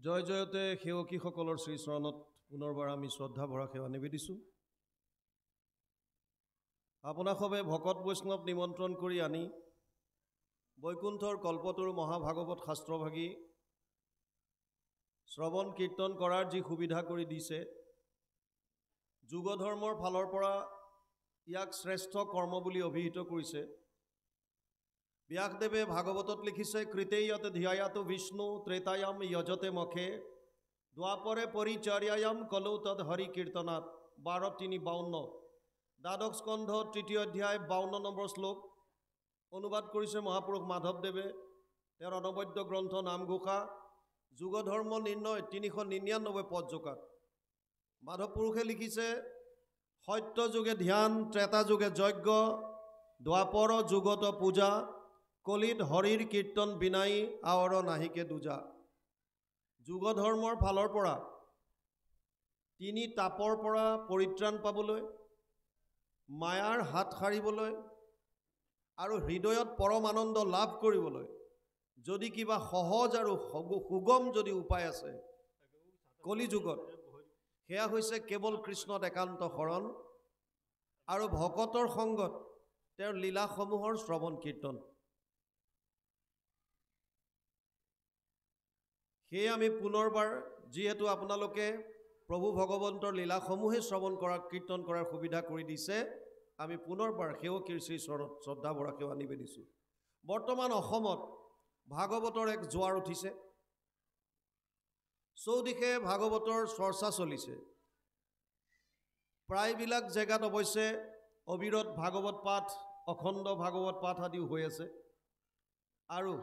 জয় জয়তে সেৱকীসকলৰ শ্ৰীচৰণত পুনৰবাৰ আমি শ্ৰদ্ধা ভৰা সেৱা নিবেদিছোঁ। আপোনাসৱে ভকত বৈষ্ণৱ নিমন্ত্ৰণ কৰি আনি বৈকুণ্ঠৰ কল্পতৰু মহাভাগৱত শাস্ত্ৰভাগী শ্ৰৱণ কীৰ্তন কৰাৰ যি সুবিধা কৰি দিছে, যুগধৰ্মৰ ফালৰ পৰা ইয়াক শ্ৰেষ্ঠ কৰ্ম বুলি অভিহিত কৰিছে। ব্যাসদেৱে ভাগৱতত লিখিছে, কৃতেয়তে ধ্যায়াতো বিষ্ণু ত্ৰেতায়াম যজতে মখে দ্বাপৰে পৰিচৰ্যায়াম কলৌ তদ হৰি কীৰ্তনাত 12:3-52 দ্বাদশ স্কন্ধ 3য় অধ্যায় 52 নম্বৰ শ্লোক অনুবাদ কৰিছে মহাপুৰুষ মাধৱদেৱে। তেওঁৰ অনবদ্য গ্ৰন্থ নামঘোষা যুগধৰ্ম নিৰ্ণয় 399 পদযোগাত মাধৱ পুৰুষে লিখিছে, সত্য যুগে ধ্যান, ত্ৰেতা যুগে যজ্ঞ, দ্বাপৰ যুগত পূজা, কলিত হৰিৰ কীৰ্তন বিনাই আৱৰ নাহিকে দুজা। যুগধৰ্মৰ ফালৰ পৰা তিনি তাপৰ পৰা পৰিত্ৰাণ পাবলৈ, মায়াৰ হাত সাৰিবলৈ আৰু হৃদয়ত পৰম আনন্দ লাভ কৰিবলৈ যদি কিবা সহজ আৰু সুগম যদি উপায় আছে কলিযুগত, সেয়া হৈছে কেৱল কৃষ্ণত একান্ত শৰণ আৰু ভকতৰ সংগত তেওঁৰ লীলাসমূহৰ শ্ৰৱণ কীৰ্তন। সেয়ে আমি পুনৰবাৰ, যিহেতু আপোনালোকে প্ৰভু ভগৱন্তৰ লীলাসমূহে শ্ৰৱণ কৰা কীৰ্তন কৰাৰ সুবিধা কৰি দিছে, আমি পুনৰবাৰ সেৱকীৰ শ্ৰীচৰণত শ্ৰদ্ধা ভৰা সেৱা নিবেদিছোঁ। বৰ্তমান অসমত ভাগৱতৰ এক জোৱাৰ উঠিছে। চৌদিশে ভাগৱতৰ চৰ্চা চলিছে। প্ৰায়বিলাক জেগাত অৱশ্যে অবিৰত ভাগৱত পাঠ, অখণ্ড ভাগৱত পাঠ আদিও হৈ আছে আৰু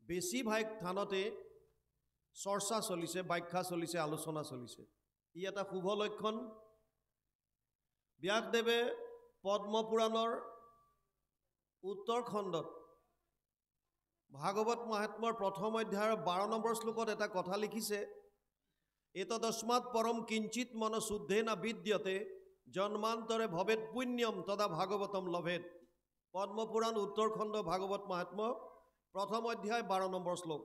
বেছিভাগ থানতে চৰ্চা চলিছে, ব্যাখ্যা চলিছে, আলোচনা চলিছে। ই এটা শুভ লক্ষণ। ব্যাসদেৱে পদ্মপুৰাণৰ উত্তৰ খণ্ডত ভাগৱত মহাত্মৰ প্ৰথম অধ্যায়ৰ 12 নম্বৰ শ্লোকত এটা কথা লিখিছে, এতদস্মাৎ পৰম কিঞ্চিত মন শুদ্ধে না বিদ্যতে জন্মান্তৰে ভৱেত পুণ্যম তদা ভাগৱতম লভেত। পদ্মপুৰাণ উত্তৰ খণ্ড ভাগৱত মহাত্ম প্ৰথম অধ্যায় 12 নম্বৰ শ্লোক।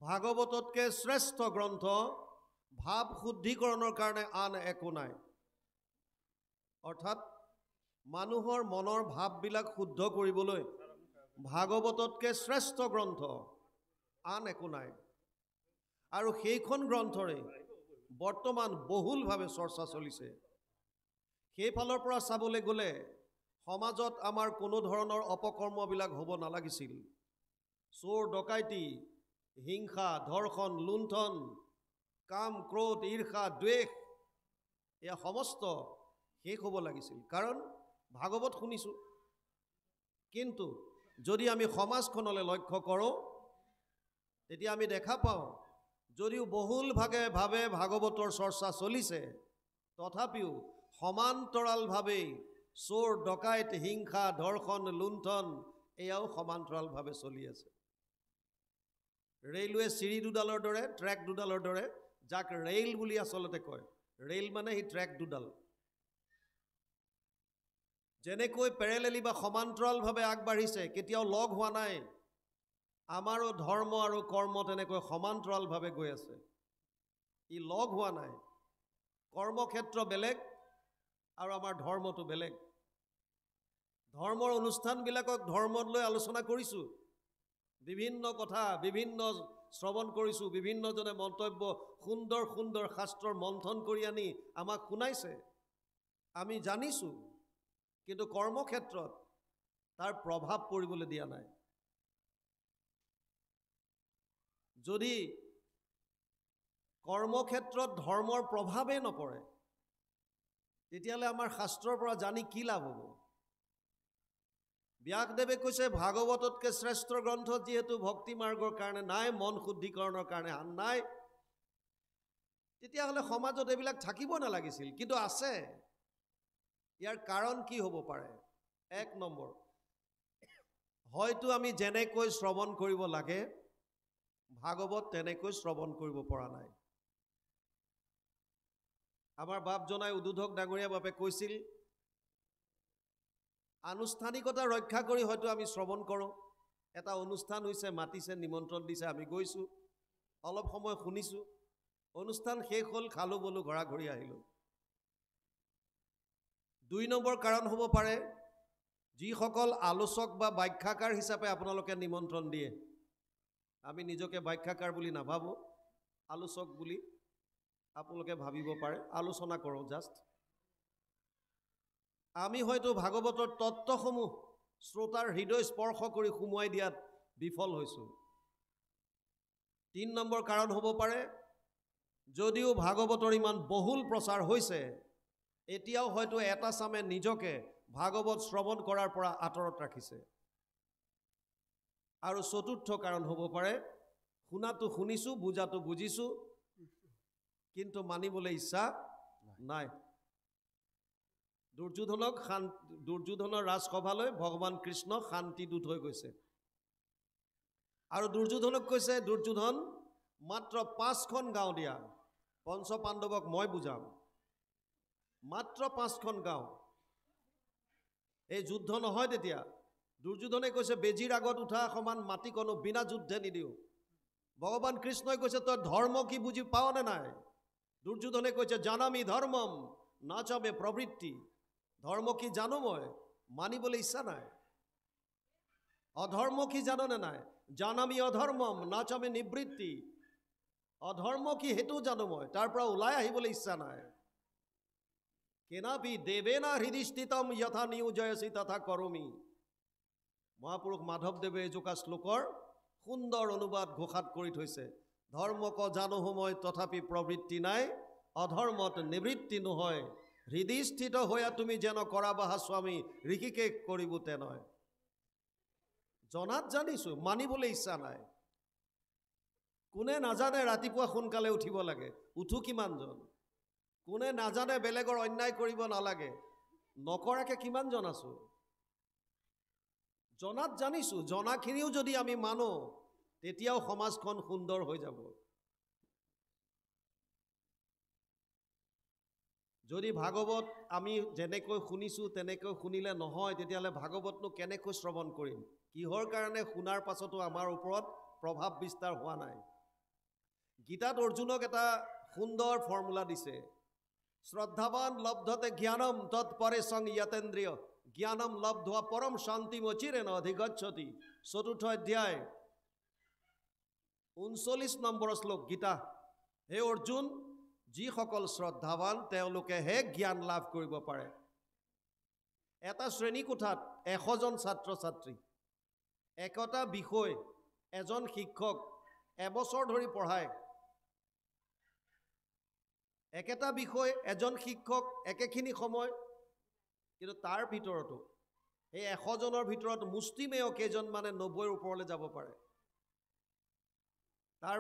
ভাগৱততকৈ শ্ৰেষ্ঠ গ্ৰন্থ ভাৱ শুদ্ধিকৰণৰ কাৰণে আন একো নাই। অৰ্থাৎ মানুহৰ মনৰ ভাৱবিলাক শুদ্ধ কৰিবলৈ ভাগৱততকৈ শ্ৰেষ্ঠ গ্ৰন্থ আন একো নাই। আৰু সেইখন গ্ৰন্থৰে বৰ্তমান বহুলভাৱে চৰ্চা চলিছে। সেইফালৰ পৰা চাবলৈ গ'লে সমাজত আমাৰ কোনো ধৰণৰ অপকৰ্মবিলাক হ'ব নালাগিছিল। চোৰ ডকাইতি, হিংসা, ধৰ্ষণ, লুণ্ঠন, কাম, ক্ৰোধ, ঈৰ্ষা, দ্বেষ, এয়া সমস্ত শেষ হ'ব লাগিছিল, কাৰণ ভাগৱত শুনিছোঁ। কিন্তু যদি আমি সমাজখনলৈ লক্ষ্য কৰোঁ, তেতিয়া আমি দেখা পাওঁ যদিও বহুলভাৱে ভাগৱতৰ চৰ্চা চলিছে, তথাপিও সমান্তৰালভাৱেই চোৰ ডকাইত, হিংসা, ধৰ্ষণ, লুণ্ঠন এয়াও সমান্তৰালভাৱে চলি আছে। ৰেলৱে চিৰি দুডালৰ দৰে, ট্ৰেক দুডালৰ দৰে, যাক ৰেল বুলি আচলতে কয়। ৰেল মানে সেই ট্ৰেক দুডাল। যেনেকৈ পেৰেলেলি বা সমান্তৰালভাৱে আগবাঢ়িছে, কেতিয়াও লগ হোৱা নাই, আমাৰো ধৰ্ম আৰু কৰ্ম তেনেকৈ সমান্তৰালভাৱে গৈ আছে। ই লগ হোৱা নাই। কৰ্মক্ষেত্ৰ বেলেগ আৰু আমাৰ ধৰ্মটো বেলেগ। ধৰ্মৰ অনুষ্ঠানবিলাকক ধৰ্মত লৈ আলোচনা কৰিছোঁ, বিভিন্ন কথা, বিভিন্ন শ্ৰৱণ কৰিছোঁ, বিভিন্নজনে মন্তব্য, সুন্দৰ সুন্দৰ শাস্ত্ৰৰ মন্থন কৰি আনি আমাক শুনাইছে, আমি জানিছোঁ। কিন্তু কৰ্মক্ষেত্ৰত তাৰ প্ৰভাৱ পৰিবলৈ দিয়া নাই। যদি কৰ্মক্ষেত্ৰত ধৰ্মৰ প্ৰভাৱেই নপৰে, তেতিয়াহ'লে আমাৰ শাস্ত্ৰৰ পৰা জানি কি লাভ হ'ব? ব্যাসদেৱে কৈছে, ভাগৱততকৈ শ্ৰেষ্ঠ গ্ৰন্থ যিহেতু ভক্তি মাৰ্গৰ কাৰণে নাই, মন শুদ্ধিকৰণৰ কাৰণে আন নাই, তেতিয়াহ'লে সমাজত এইবিলাক থাকিব নালাগিছিল, কিন্তু আছে। ইয়াৰ কাৰণ কি হ'ব পাৰে? 1 নম্বৰ, হয়তো আমি যেনেকৈ শ্ৰৱণ কৰিব লাগে ভাগৱত তেনেকৈ শ্ৰৱণ কৰিব পৰা নাই। আমাৰ বাপজনাই উদ্বোধক ডাঙৰীয়া বাপে কৈছিল, আনুষ্ঠানিকতা ৰক্ষা কৰি হয়তো আমি শ্ৰৱণ কৰোঁ। এটা অনুষ্ঠান হৈছে, মাতিছে, নিমন্ত্ৰণ দিছে, আমি গৈছোঁ, অলপ সময় শুনিছোঁ, অনুষ্ঠান শেষ হ'ল, খালোঁ বলো, ঘৰা ঘৰি আহিলোঁ। 2 নম্বৰ কাৰণ হ'ব পাৰে, যিসকল আলোচক বা ব্যাখ্যাকাৰ হিচাপে আপোনালোকে নিমন্ত্ৰণ দিয়ে। আমি নিজকে ব্যাখ্যাকাৰ বুলি নাভাবোঁ, আলোচক বুলি আপোনালোকে ভাবিব পাৰে, আলোচনা কৰোঁ জাষ্ট। আমি হয়তো ভাগৱতৰ তত্ত্বসমূহ শ্ৰোতাৰ হৃদয় স্পৰ্শ কৰি সুমুৱাই দিয়াত বিফল হৈছোঁ। 3 নম্বৰ কাৰণ হ'ব পাৰে, যদিও ভাগৱতৰ ইমান বহুল প্ৰচাৰ হৈছে, এতিয়াও হয়তো এটা চামে নিজকে ভাগৱত শ্ৰৱণ কৰাৰ পৰা আঁতৰত ৰাখিছে। আৰু 4ৰ্থ কাৰণ হ'ব পাৰে, শুনাটো শুনিছোঁ, বুজাটো বুজিছোঁ, কিন্তু মানিবলৈ ইচ্ছা নাই। দুৰ্যোধনৰ ৰাজসভালৈ ভগৱান কৃষ্ণ শান্তিদূত হৈ গৈছে। আৰু দুৰ্যোধনক কৈছে, দুৰ্যোধন মাত্ৰ 5খন গাঁও দিয়া, পঞ্চ পাণ্ডৱক মই বুজাম, মাত্ৰ 5খন গাঁও। এই যুদ্ধ নহয় তেতিয়া। দুৰ্যোধনে কৈছে, বেজীৰ আগত উঠা সমান মাটিকণো বিনা যুদ্ধে নিদিওঁ। ভগৱান কৃষ্ণই কৈছে, তই ধৰ্ম কি বুজি পাৱ নে নাই? দুৰ্যোধনে কৈছে, জানামি ধৰ্মম নাচামে প্ৰবৃত্তি। ধৰ্ম কি জানো মই, মানিবলৈ ইচ্ছা নাই। অধৰ্ম কি জাননে নাই? জানামি অধৰ্মম নাচামে নিবৃত্তি। অধৰ্ম কি সেইটো জানো মই, তাৰ পৰা ওলাই আহিবলৈ ইচ্ছা নাই। কেনাপি দেৱেনা হৃদিষ্ঠিতম যথা নিয়োজয়সি তথা কৰমি। মহাপুৰুষ মাধৱদেৱে এজোকা শ্লোকৰ সুন্দৰ অনুবাদ ঘোষাত কৰি থৈছে। ধৰ্মক জানোহ মই তথাপি প্ৰবৃত্তি নাই, অধৰ্মত নিবৃত্তি নহয়। হৃদিস্থিত হৈয়া তুমি যেন কৰা বাহা স্বামী, ঋষিকেশ কৰিব তেনেয়। জনাত জানিছোঁ, মানিবলৈ ইচ্ছা নাই। কোনে নাজানে ৰাতিপুৱা সোনকালে উঠিব লাগে, উঠো কিমানজন? কোনে নাজানে বেলেগৰ অন্যায় কৰিব নালাগে, নকৰাকে কিমানজন আছোঁ? জনাত জানিছোঁ, জনাখিনিও যদি আমি মানো, তেতিয়াও সমাজখন সুন্দৰ হৈ যাব। যদি ভাগৱত আমি যেনেকৈ শুনিছোঁ তেনেকৈ শুনিলে নহয়, তেতিয়াহ'লে ভাগৱতনো কেনেকৈ শ্ৰৱণ কৰিম? কিহৰ কাৰণে শুনাৰ পাছতো আমাৰ ওপৰত প্ৰভাৱ বিস্তাৰ হোৱা নাই? গীতাত অৰ্জুনক এটা সুন্দৰ ফৰ্মুলা দিছে। শ্ৰদ্ধাৱান লব্ধতে জ্ঞানম তৎপৰে সং যতেন্দ্ৰিয় জ্ঞানম লব্ধোৱা পৰম শান্তিম অচিৰেণ অধিগচ্ছতি। 4ৰ্থ অধ্যায় 39 নম্বৰ শ্লোক গীতা। হে অৰ্জুন, যিসকল শ্ৰদ্ধাৱান তেওঁলোকেহে জ্ঞান লাভ কৰিব পাৰে। এটা শ্ৰেণীকোঠাত 100জন ছাত্ৰ ছাত্ৰী, একোটা বিষয় এজন শিক্ষক এবছৰ ধৰি পঢ়ায়। একেটা বিষয় এজন শিক্ষক একেখিনি সময়, কিন্তু তাৰ ভিতৰতো এই 100জনৰ ভিতৰত মুষ্টিমেয় কেইজনমানে 90ৰ ওপৰলৈ যাব পাৰে। তাৰ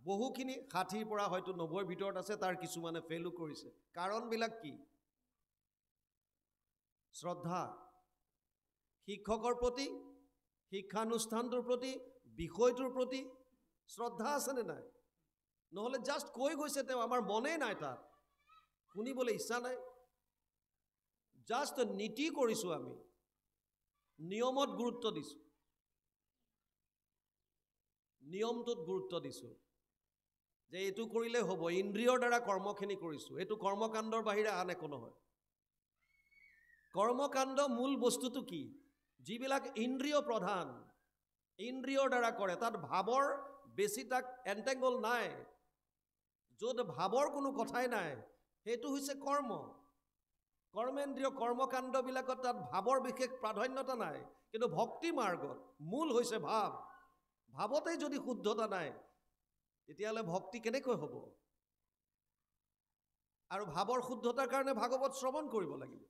বহুখিনি 60ৰ পৰা হয়তো 90ৰ ভিতৰত আছে, তাৰ কিছুমানে ফেইলো কৰিছে। কাৰণবিলাক কি? শ্ৰদ্ধা শিক্ষকৰ প্ৰতি, শিক্ষানুষ্ঠানটোৰ প্ৰতি, বিষয়টোৰ প্ৰতি শ্ৰদ্ধা আছেনে নাই? নহ'লে জাষ্ট কৈ গৈছে তেওঁ, আমাৰ মনেই নাই তাত, শুনিবলৈ ইচ্ছা নাই। জাষ্ট নীতি কৰিছোঁ, আমি নিয়মত গুৰুত্ব দিছোঁ, নিয়মটোত গুৰুত্ব দিছোঁ যে এইটো কৰিলে হ'ব, ইন্দ্ৰিয়ৰ দ্বাৰা কৰ্মখিনি কৰিছোঁ। এইটো কৰ্মকাণ্ডৰ বাহিৰে আন একো নহয়। কৰ্মকাণ্ড মূল বস্তুটো কি? যিবিলাক ইন্দ্ৰিয় প্ৰধান, ইন্দ্ৰিয়ৰ দ্বাৰা কৰে, তাত ভাৱৰ বেছি তাক এণ্টেংগল নাই। য'ত ভাৱৰ কোনো কথাই নাই, সেইটো হৈছে কৰ্ম। কৰ্মেন্দ্ৰিয় কৰ্মকাণ্ডবিলাকত তাত ভাৱৰ বিশেষ প্ৰাধান্যতা নাই। কিন্তু ভক্তি মাৰ্গত মূল হৈছে ভাৱ। ভাৱতেই যদি শুদ্ধতা নাই, তেতিয়াহ'লে ভক্তি কেনেকৈ হ'ব? আৰু ভাৱৰ শুদ্ধতাৰ কাৰণে ভাগৱত শ্ৰৱণ কৰিব লাগিব।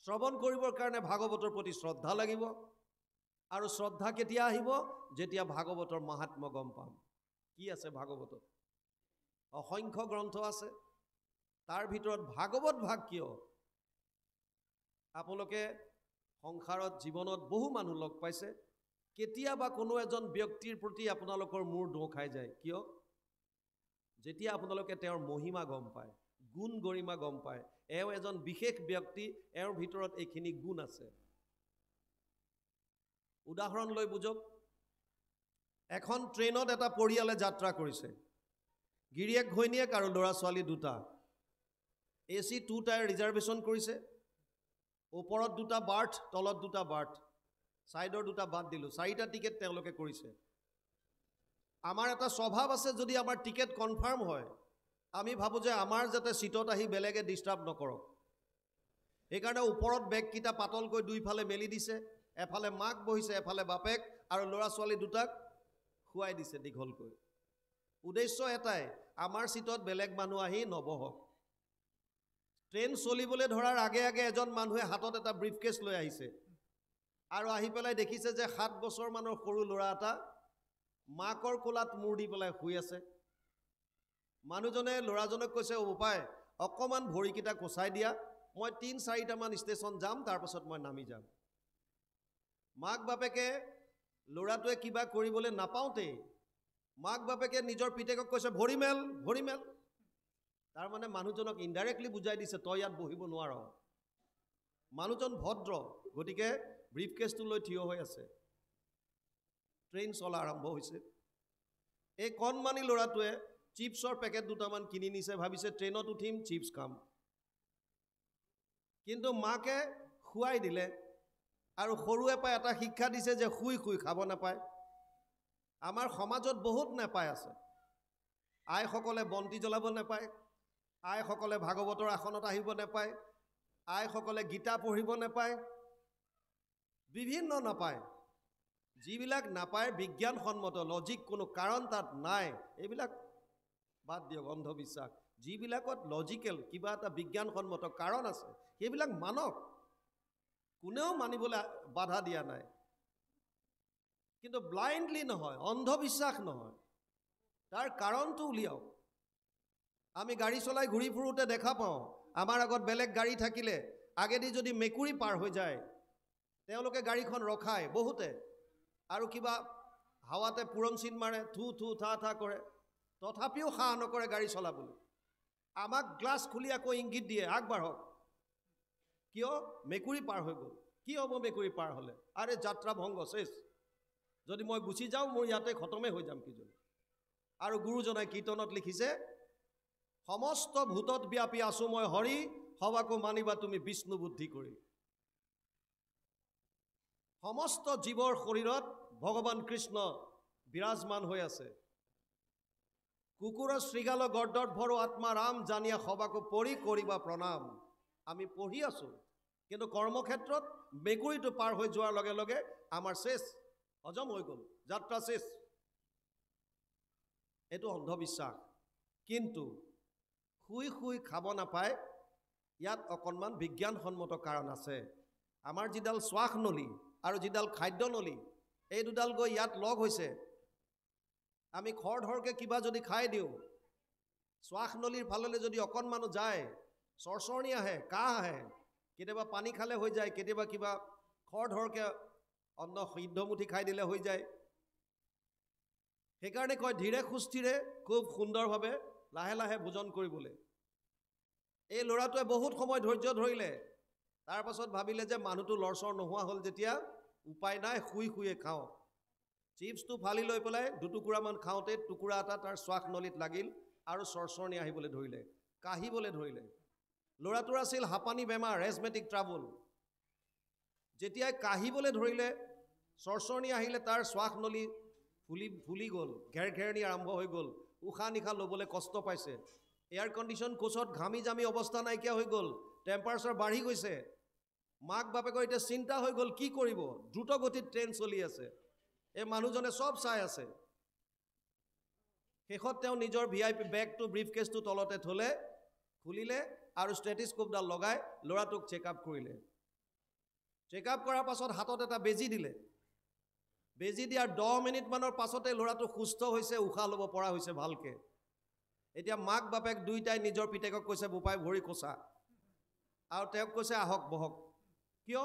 শ্ৰৱণ কৰিবৰ কাৰণে ভাগৱতৰ প্ৰতি শ্ৰদ্ধা লাগিব। আৰু শ্ৰদ্ধা কেতিয়া আহিব? যেতিয়া ভাগৱতৰ মাহাত্ম্য গম পাম। কি আছে ভাগৱতত? অসংখ্য গ্ৰন্থ আছে, তাৰ ভিতৰত ভাগৱত ভাগ কিয়? আপোনালোকে সংসাৰত জীৱনত বহু মানুহ লগ পাইছে, কেতিয়াবা কোনো এজন ব্যক্তিৰ প্ৰতি আপোনালোকৰ মূৰ দোঁ খাই যায়। কিয়? যেতিয়া আপোনালোকে তেওঁৰ মহিমা গম পায়, গুণ গৰিমা গম পায়, এওঁ এজন বিশেষ ব্যক্তি, এওঁৰ ভিতৰত এইখিনি গুণ আছে। উদাহৰণ লৈ বুজক। এখন ট্ৰেইনত এটা পৰিয়ালে যাত্ৰা কৰিছে। গিৰিয়েক ঘৈণীয়েক আৰু ল'ৰা ছোৱালী দুটা AC 2 টায়াৰ ৰিজাৰ্ভেশ্যন কৰিছে ওপৰত দুটা বাৰ্থ তলত দুটা বাৰ্থ সাইডৰ দুটা বাদ দিলো 4টা টিকেট তেওঁলোকে কৰিছে আমাৰ এটা স্বভাৱ আছে যদি আমাৰ টিকেট কনফাৰ্ম হয় আমি ভাবো যে আমাৰ যাতে সিটত আহি বেলেগে ডিস্টাৰ্ব নকৰক এইকাৰণে ওপৰত বেগ কিটা পাতলকৈ দুইফালে মেলি দিছে এফালে মাক বহিছে এফালে বাপেক আৰু ল'ৰা ছোৱালী দুটাক খুৱাই দিছে দীঘলকৈ উদ্দেশ্য এটাই আমাৰ সিটত বেলেগ মানুহ আহি নবহক ট্ৰেইন চলিবলৈ ধৰাৰ আগে আগে এজন মানুহে হাতত এটা ব্ৰিফকেছ লৈ আহিছে আৰু আহি পেলাই দেখিছে যে 7 বছৰ মানৰ সৰু ল'ৰা এটা মাকৰ কোলাত মূৰ দি পেলাই শুই আছে মানুহজনে ল'ৰাজনক কৈছে উপায় অকমান ভৰিকিটা কোচাই দিয়া মই 3-4টা মান ষ্টেচন যাম তাৰ পাছত মই নামি যাম মাক বাপেকে ল'ৰাটোৱে কিবা কৰিবলৈ নাপাওঁতে মাক বাপেকে নিজৰ পিতেকক কৈছে ভৰিমেল তাৰ মানে মানুহজনক ইনডাইৰেক্টলি বুজাই দিছে তই ইয়াত বহিব নোৱাৰ মানুহজন ভদ্ৰ গতিকে ব্ৰিফকেছটো লৈ থিয় হৈ আছে ট্ৰেইন চলা আৰম্ভ হৈছে এই কণমানি ল'ৰাটোৱে চিপছৰ পেকেট দুটামান কিনি নিছে ভাবিছে ট্ৰেইনত উঠিম চিপছ খাম কিন্তু মাকে খুৱাই দিলে আৰু সৰুৱে পাই এটা শিক্ষা দিছে যে শুই খাব নাপায় আমাৰ সমাজত বহুত নাপায় আছে আইসকলে বন্তি জ্বলাব নাপায় আইসকলে ভাগৱতৰ আসনত আহিব নাপায় আইসকলে গীতা পঢ়িব নাপায় বিভিন্ন নাপায় যিবিলাক নাপায় বিজ্ঞানসন্মত লজিক কোনো কাৰণ তাত নাই এইবিলাক বাদ দিয়ক অন্ধবিশ্বাস যিবিলাকত লজিকেল কিবা এটা বিজ্ঞানসন্মত কাৰণ আছে সেইবিলাক মানক কোনেও মানিবলৈ বাধা দিয়া নাই কিন্তু ব্লাইণ্ডলি নহয় অন্ধবিশ্বাস নহয় তাৰ কাৰণটো উলিয়াওক আমি গাড়ী চলাই ঘূৰি ফুৰোতে দেখা পাওঁ আমাৰ আগত বেলেগ গাড়ী থাকিলে আগেদি যদি মেকুৰী পাৰ হৈ যায় তেওঁলোকে গাড়ীখন ৰখায় বহুতে আৰু কিবা হাৱাতে পুৰঞ্চিন মাৰে থু থা কৰে তথাপিও সাহ নকৰে গাড়ী চলাবলৈ আমাক গ্লাছ খুলি আকৌ ইংগিত দিয়ে আগবাঢ়ক কিয় মেকুৰী পাৰ হৈ গ'ল কি হ'ব মেকুৰী পাৰ হ'লে আৰে যাত্ৰা ভংগ শেষ যদি মই গুচি যাওঁ মোৰ ইয়াতে খতমে হৈ যাম কিজনী আৰু গুৰুজনাই কীৰ্তনত লিখিছে সমস্ত ভূতত ব্যাপী আছো মই হৰি হবাকো মানিবা তুমি বিষ্ণু বুদ্ধি কৰি সমস্ত জীৱৰ শৰীৰত ভগৱান কৃষ্ণ বিৰাজমান হৈ আছে কুকুৰৰ শৃগাল গৰ্দত ভৰো আত্মা ৰাম জানিয়া সবাকো পৰি কৰিবা প্ৰণাম আমি পঢ়ি আছো কিন্তু কৰ্মক্ষেত্ৰত মেকুৰীটো পাৰ হৈ যোৱাৰ লগে লগে আমাৰ শেষ হজম হৈ গ'ল যাত্ৰা শেষ এইটো অন্ধবিশ্বাস কিন্তু শুই খাব নাপায় ইয়াত অকণমান বিজ্ঞানসন্মত কাৰণ আছে আমাৰ যিডাল শ্বাস নলী আৰু যিডাল খাদ্য নলী এই দুডাল গৈ ইয়াত লগ হৈছে আমি খৰধৰকে কিবা যদি খাই দিওঁ শ্বাস নলীৰ ফাললৈ যদি অকণমানো যায় চৰচৰণি আহে কাহ আহে কেতিয়াবা পানী খালে হৈ যায় কেতিয়াবা কিবা খৰধৰকে অন্ন সিদ্ধমুঠি খাই দিলে হৈ যায় সেইকাৰণে কয় ধীৰে সুস্থিৰে খুব সুন্দৰভাৱে লাহে লাহে ভোজন কৰিবলৈ এই ল'ৰাটোৱে বহুত সময় ধৈৰ্য ধৰিলে তাৰ পাছত ভাবিলে যে মানুহটো লৰচৰ নোহোৱা হ'ল যেতিয়া উপায় নাই শুয়ে খাওঁ চিপছটো ফালি লৈ পেলাই দুটুকুৰামান খাওঁতে টুকুৰা এটা তাৰ শ্বাস নলীত লাগিল আৰু চৰচৰণি আহিবলৈ ধৰিলে কাহিবলৈ ধৰিলে ল'ৰাটোৰ আছিল হাঁপানী বেমাৰ এজমেটিক ট্ৰাবল যেতিয়াই কাহিবলৈ ধৰিলে চৰচৰণি আহিলে তাৰ শ্বাস নলী ফুলি গ'ল ঘেৰঘেৰণি আৰম্ভ হৈ গ'ল উশাহ নিশাহ ল'বলৈ কষ্ট পাইছে এয়াৰ কণ্ডিশ্যন কোচত ঘামি জামি অৱস্থা নাইকিয়া হৈ গ'ল টেম্পাৰেচাৰ বাঢ়ি গৈছে মাক বাপেকৰ এতিয়া চিন্তা হৈ গ'ল কি কৰিব দ্ৰুত গতিত ট্ৰেইন চলি আছে এই মানুহজনে সব চাই আছে শেষত তেওঁ নিজৰ VIP বেগটো ব্ৰিফকেছটো তলতে থলে খুলিলে আৰু ষ্টেথিস্কোপডাল লগাই ল'ৰাটোক চেকআপ কৰিলে চেকআপ কৰাৰ পাছত হাতত এটা বেজি দিলে বেজি দিয়াৰ 10 মিনিট মানৰ পাছতে ল'ৰাটো সুস্থ হৈছে উশাহ ল'ব পৰা হৈছে ভালকে এতিয়া মাক বাপেক দুইটাই নিজৰ পিতেকক কৈছে বোপাই ভৰি কোচা আৰু তেওঁক কৈছে আহক বহক কিয়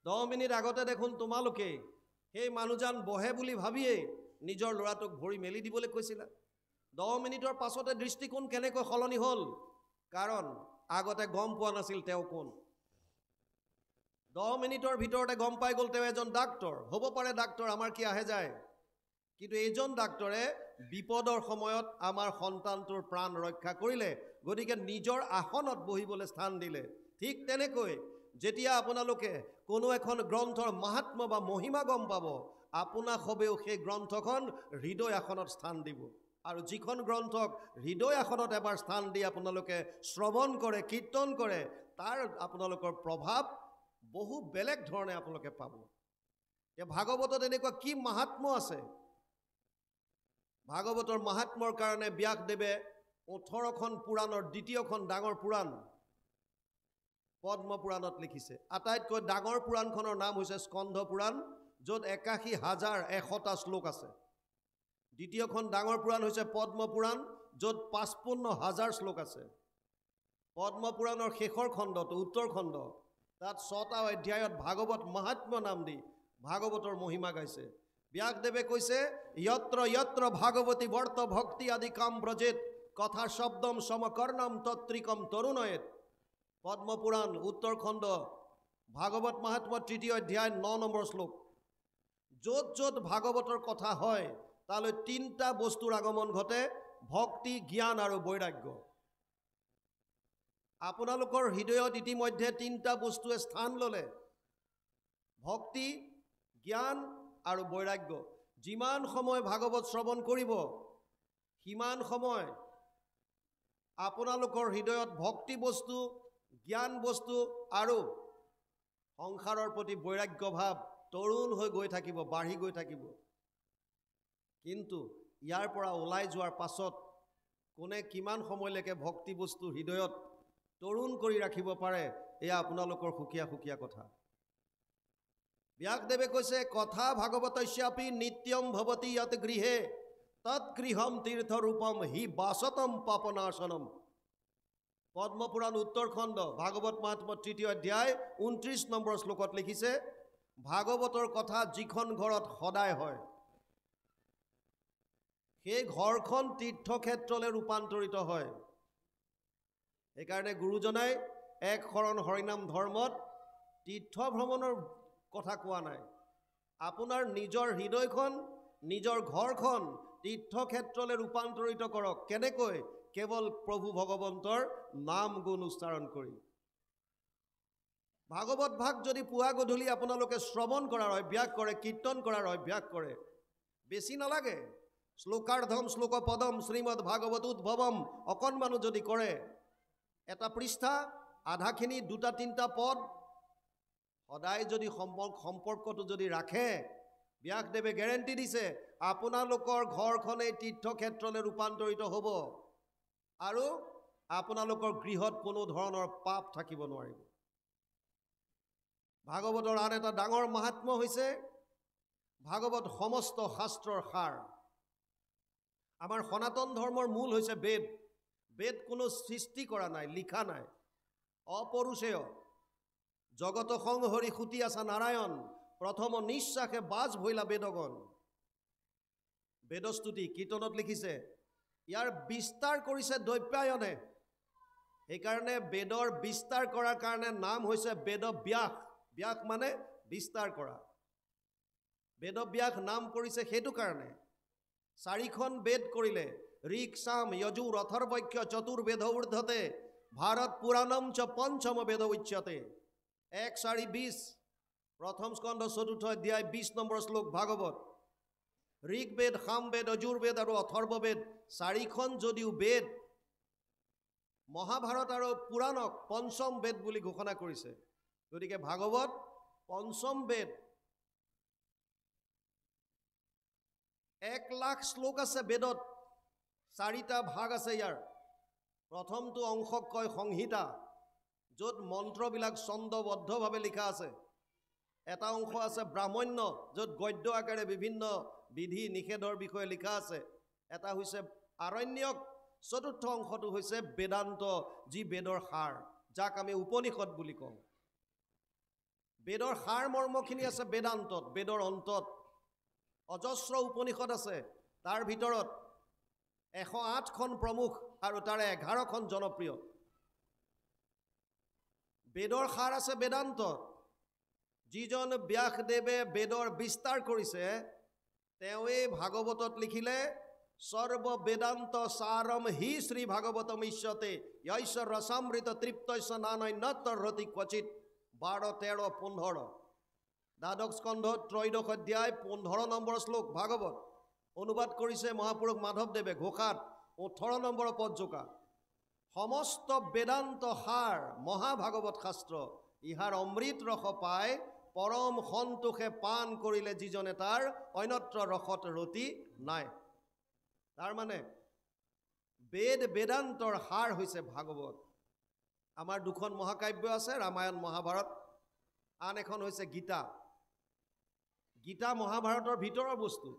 10 মিনিট আগতে দেখোন তোমালোকে সেই মানুহজন বহে বুলি ভাবিয়ে নিজৰ ল'ৰাটোক ভৰি মেলি দিবলৈ কৈছিলা 10 মিনিটৰ পাছতে দৃষ্টিকোণ কেনেকৈ সলনি হ'ল কাৰণ আগতে গম পোৱা নাছিল তেওঁ কোন 10 মিনিটৰ ভিতৰতে গম পাই গ'ল তেওঁ এজন ডাক্তৰ হ'ব পাৰে ডাক্তৰ আমাৰ কি আহে যায় কিন্তু এইজন ডাক্তৰে বিপদৰ সময়ত আমাৰ সন্তানটোৰ প্ৰাণ ৰক্ষা কৰিলে, গতিকে নিজৰ আসনত বহিবলৈ স্থান দিলে। ঠিক তেনেকৈ যেতিয়া আপোনালোকে কোনো এখন গ্ৰন্থৰ মাহাত্ম্য বা মহিমা গম পাব, আপোনাক হবেও সেই গ্ৰন্থখন হৃদয় আসনত স্থান দিব। আৰু যিখন গ্ৰন্থক হৃদয় আসনত এবাৰ স্থান দি আপোনালোকে শ্ৰৱণ কৰে, কীৰ্তন কৰে, তাৰ আপোনালোকৰ প্ৰভাৱ বহু বেলেগ ধৰণে আপোনালোকে পাব। ভাগৱতত এনেকুৱা কি মাহাত্ম্য আছে? ভাগৱতৰ মাহাত্ম্যৰ কাৰণে ব্যাসদেৱে 18খন পুৰাণৰ দ্বিতীয়খন ডাঙৰ পুৰাণ পদ্ম পুৰাণত লিখিছে। আটাইতকৈ ডাঙৰ পুৰাণখনৰ নাম হৈছে স্কন্ধ পুৰাণ, য'ত 81,100টা শ্লোক আছে। দ্বিতীয়খন ডাঙৰ পুৰাণ হৈছে পদ্ম পুৰাণ, য'ত 55,000 শ্লোক আছে। পদ্ম পুৰাণৰ শেষৰ খণ্ডটো উত্তৰ খণ্ড, তাত 6টা অধ্যায়ত ভাগৱত মাহাত্ম্য নাম দি ভাগৱতৰ মহিমা গাইছে। ব্যাসদেৱে কৈছে, যত্ৰ যত্ৰ ভাগৱতী বৰ্ত ভক্তি আদি কাম ব্ৰজেত কথা শব্দম সমকৰ্ণম তত্ৰিকম তৰুণয়েত। পদ্ম পুৰাণ উত্তৰ খণ্ড ভাগৱত মাহাত্ম্য 3য় অধ্যায় 9 নম্বৰ শ্লোক। য'ত য'ত ভাগৱতৰ কথা হয় তালৈ 3টা বস্তুৰ আগমন ঘটে: ভক্তি, জ্ঞান আৰু বৈৰাগ্য। আপোনালোকৰ হৃদয়ত ইতিমধ্যে 3টা বস্তুৱে স্থান ল'লে: ভক্তি, জ্ঞান আৰু বৈৰাগ্য। যিমান সময় ভাগৱত শ্ৰৱণ কৰিব, সিমান সময় আপোনালোকৰ হৃদয়ত ভক্তি বস্তু, জ্ঞান বস্তু আৰু সংসাৰৰ প্ৰতি বৈৰাগ্য ভাৱ তৰুণ হৈ গৈ থাকিব, বাঢ়ি গৈ থাকিব। কিন্তু ইয়াৰ পৰা ওলাই যোৱাৰ পাছত কোনে কিমান সময়লৈকে ভক্তি বস্তু হৃদয়ত তৰুণ কৰি ৰাখিব পাৰে, এয়া আপোনালোকৰ সুকীয়া সুকীয়া কথা। ব্যাসদেৱে কৈছে, কথা ভাগৱতস্যাপি নিত্যম ভৱতি যত গৃহে তৎগৃহম তীৰ্থৰূপম হি বাসতম পাপনাশনম। পদ্মপুৰাণ উত্তৰ খণ্ড ভাগৱত মাহাত্ম্য 3য় অধ্যায় 29 নম্বৰ শ্লোকত লিখিছে, ভাগৱতৰ কথা যিখন ঘৰত সদায় হয়, সেই ঘৰখন তীৰ্থক্ষেত্ৰলৈ ৰূপান্তৰিত হয়। সেইকাৰণে গুৰুজনাই এক শৰণ হৰিনাম ধৰ্মত তীৰ্থ ভ্ৰমণৰ কথা কোৱা নাই। আপোনাৰ নিজৰ হৃদয়খন, নিজৰ ঘৰখন তীৰ্থক্ষেত্ৰলৈ ৰূপান্তৰিত কৰক। কেনেকৈ? কেৱল প্ৰভু ভগৱন্তৰ নাম গুণ উচ্চাৰণ কৰি। ভাগৱত ভাগ যদি পুৱা গধূলি আপোনালোকে শ্ৰৱণ কৰাৰ অভ্যাস কৰে, কীৰ্তন কৰাৰ অভ্যাস কৰে, বেছি নালাগে, শ্লোকাৰ্ধম শ্লোক পদম শ্ৰীমদ ভাগৱত উদ্ভৱম অকণমানো যদি কৰে, এটা পৃষ্ঠা আধাখিনি 2-3টা পদ সদায় যদি সম্পৰ্কটো যদি ৰাখে, ব্যাসদেৱে গেৰেণ্টি দিছে আপোনালোকৰ ঘৰখনেই তীৰ্থক্ষেত্ৰলৈ ৰূপান্তৰিত হ'ব আৰু আপোনালোকৰ গৃহত কোনো ধৰণৰ পাপ থাকিব নোৱাৰিব। ভাগৱতৰ আন এটা ডাঙৰ মাহাত্ম্য হৈছে ভাগৱত সমস্ত শাস্ত্ৰৰ সাৰ। আমাৰ সনাতন ধৰ্মৰ মূল হৈছে বেদ। বেদ কোনো সৃষ্টি কৰা নাই, লিখা নাই, অপৰুষেয়। জগত সংহৰি সুতি আছা নাৰায়ণ, প্ৰথম নিশ্বাসে বাজ ভৈলা বেদগণ। বেদস্তুতি কীৰ্তনত লিখিছে, ইয়াৰ বিস্তাৰ কৰিছে দৈপ্যায়নে। সেইকাৰণে বেদৰ বিস্তাৰ কৰাৰ কাৰণে নাম হৈছে বেদব্যাস। ব্যাস মানে বিস্তাৰ কৰা। বেদব্যাস নাম পৰিছে সেইটো কাৰণে। 4খন বেদ কৰিলে, ঋক, সাম, যজুৰ, অথৰ্বৈক্য চতুৰ্বেদ ঊৰ্ধ্বতে ভাৰত পুৰাণম চ পঞ্চম বেদ উচ্যতে। 1:4:20 প্ৰথম স্কন্ধ 4ৰ্থ অধ্যায় 20 নম্বৰ শ্লোক ভাগৱত। ঋকবেদ, সামবেদ, যজুৰ্বেদ আৰু অথৰ্ববেদ 4খন যদিও বেদ, মহাভাৰত আৰু পুৰাণক পঞ্চম বেদ বুলি ঘোষণা কৰিছে। গতিকে ভাগৱত পঞ্চম বেদ। 1,00,000 শ্লোক আছে বেদত, 4টা ভাগ আছে ইয়াৰ। প্ৰথমটো অংশক কয় সংহিতা, য'ত মন্ত্ৰবিলাক ছন্দবদ্ধভাৱে লিখা আছে। এটা অংশ আছে ব্ৰাহ্মণ্য, য'ত গদ্য আকাৰে বিভিন্ন বিধি নিষেধৰ বিষয়ে লিখা আছে। এটা হৈছে আৰণ্যক, 4ৰ্থ অংশটো হৈছে বেদান্ত, যি বেদৰ সাৰ, যাক আমি উপনিষদ বুলি কওঁ। বেদৰ সাৰ মৰ্মখিনি আছে বেদান্তত, বেদৰ অন্তত। অজস্ৰ উপনিষদ আছে, তাৰ ভিতৰত 108খন প্ৰমুখ আৰু তাৰে 11খন জনপ্ৰিয়। বেদৰ সাৰ আছে বেদান্তত। যিজন ব্যাসদেৱে বেদৰ বিস্তাৰ কৰিছে, তেওঁৱে ভাগৱতত লিখিলে সৰ্ব বেদান্ত সাৰম হি শ্ৰী ভাগবতম ইষ্যতে য়ৈশ ৰসামৃত তৃপ্তৈশ নানৈন্যতৰতি ক্বচিত 12, 13, 15 দ্বাদশ স্কন্ধ ত্ৰয়োদশ অধ্যায় 15 নম্বৰ শ্লোক ভাগৱত অনুবাদ কৰিছে মহাপুৰুষ মাধৱদেৱে ঘোষাত 18 নম্বৰ পদজোকা সমস্ত বেদান্ত সাৰ মহাভাগৱত শাস্ত্ৰ ইহাৰ অমৃত ৰস পায় পৰম সন্তোষে পান কৰিলে যিজনে তাৰ অন্যত্ৰ ৰসত ৰতি নাই তাৰ মানে বেদ বেদান্তৰ সাৰ হৈছে ভাগৱত আমাৰ দুখন মহাকাব্য আছে ৰামায়ণ মহাভাৰত আন এখন হৈছে গীতা গীতা মহাভাৰতৰ ভিতৰৰ বস্তু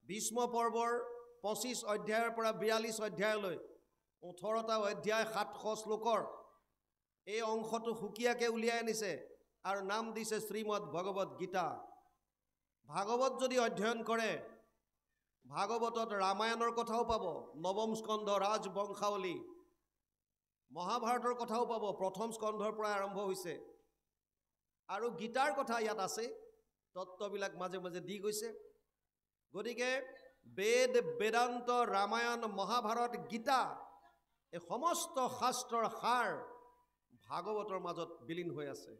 ভীষ্ম পৰ্বৰ 25 অধ্যায়ৰ পৰা 42 অধ্যায়লৈ 18টা অধ্যায় 700 শ্লোকৰ এই অংশটো সুকিয়াকে উলিয়াই আনিছে আৰু নাম দিছে শ্ৰীমদ ভগৱত গীতা ভাগৱত যদি অধ্যয়ন কৰে ভাগৱতত ৰামায়ণৰ কথাও পাব নৱম স্কন্ধ ৰাজবংশাৱলী মহাভাৰতৰ কথাও পাব প্ৰথম স্কন্ধৰ পৰা আৰম্ভ হৈছে আৰু গীতাৰ কথা ইয়াত আছে তত্ত্ববিলাক মাজে মাজে দি গৈছে গতিকে বেদ বেদান্ত ৰামায়ণ মহাভাৰত গীতা এই সমস্ত শাস্ত্ৰৰ সাৰ ভাগৱতৰ মাজত বিলীন হৈ আছে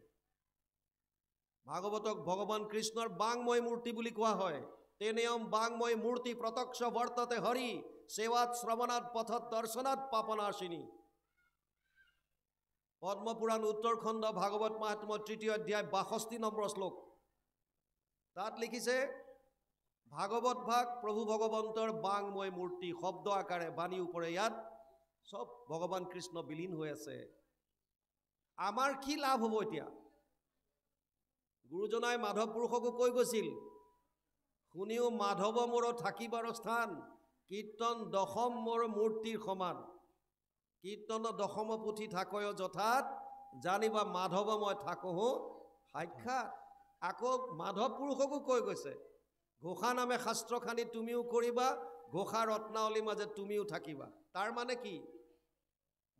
ভাগৱতক ভগৱান কৃষ্ণৰ বাংময় মূৰ্তি বুলি কোৱা হয় তেনেয়ম বাংময় মূৰ্তি প্ৰত্যক্ষ বৰ্ততে হৰি সেৱাত শ্ৰৱণাত পথত দৰ্শনাত পাপনাশিনী পদ্মপুৰাণ উত্তৰখণ্ড ভাগৱত মাহাত্ম্য 3য় অধ্যায় 62 নম্বৰ শ্লোক তাত লিখিছে ভাগৱত ভাগ প্ৰভু ভগৱন্তৰ বাংময় মূৰ্তি শব্দ আকাৰে বাণী উপৰে ইয়াত সব ভগৱান কৃষ্ণ বিলীন হৈ আছে আমাৰ কি লাভ হ'ব এতিয়া গুৰুজনাই মাধৱ পুৰুষকো কৈ গৈছিল শুনিও মাধৱ মোৰ থাকিবাৰ স্থান কীৰ্তন দশম মোৰ মূৰ্তিৰ সমান কীৰ্তন দশম পুথি থাকয় যথাত জানিবা মাধৱ মই থাকোঁ সাক্ষাৎ আকৌ মাধৱ পুৰুষকো কৈ গৈছে ঘোষা নামে শাস্ত্ৰখানি তুমিও কৰিবা ঘোষা ৰত্নাৱলী মাজে তুমিও থাকিবা তাৰ মানে কি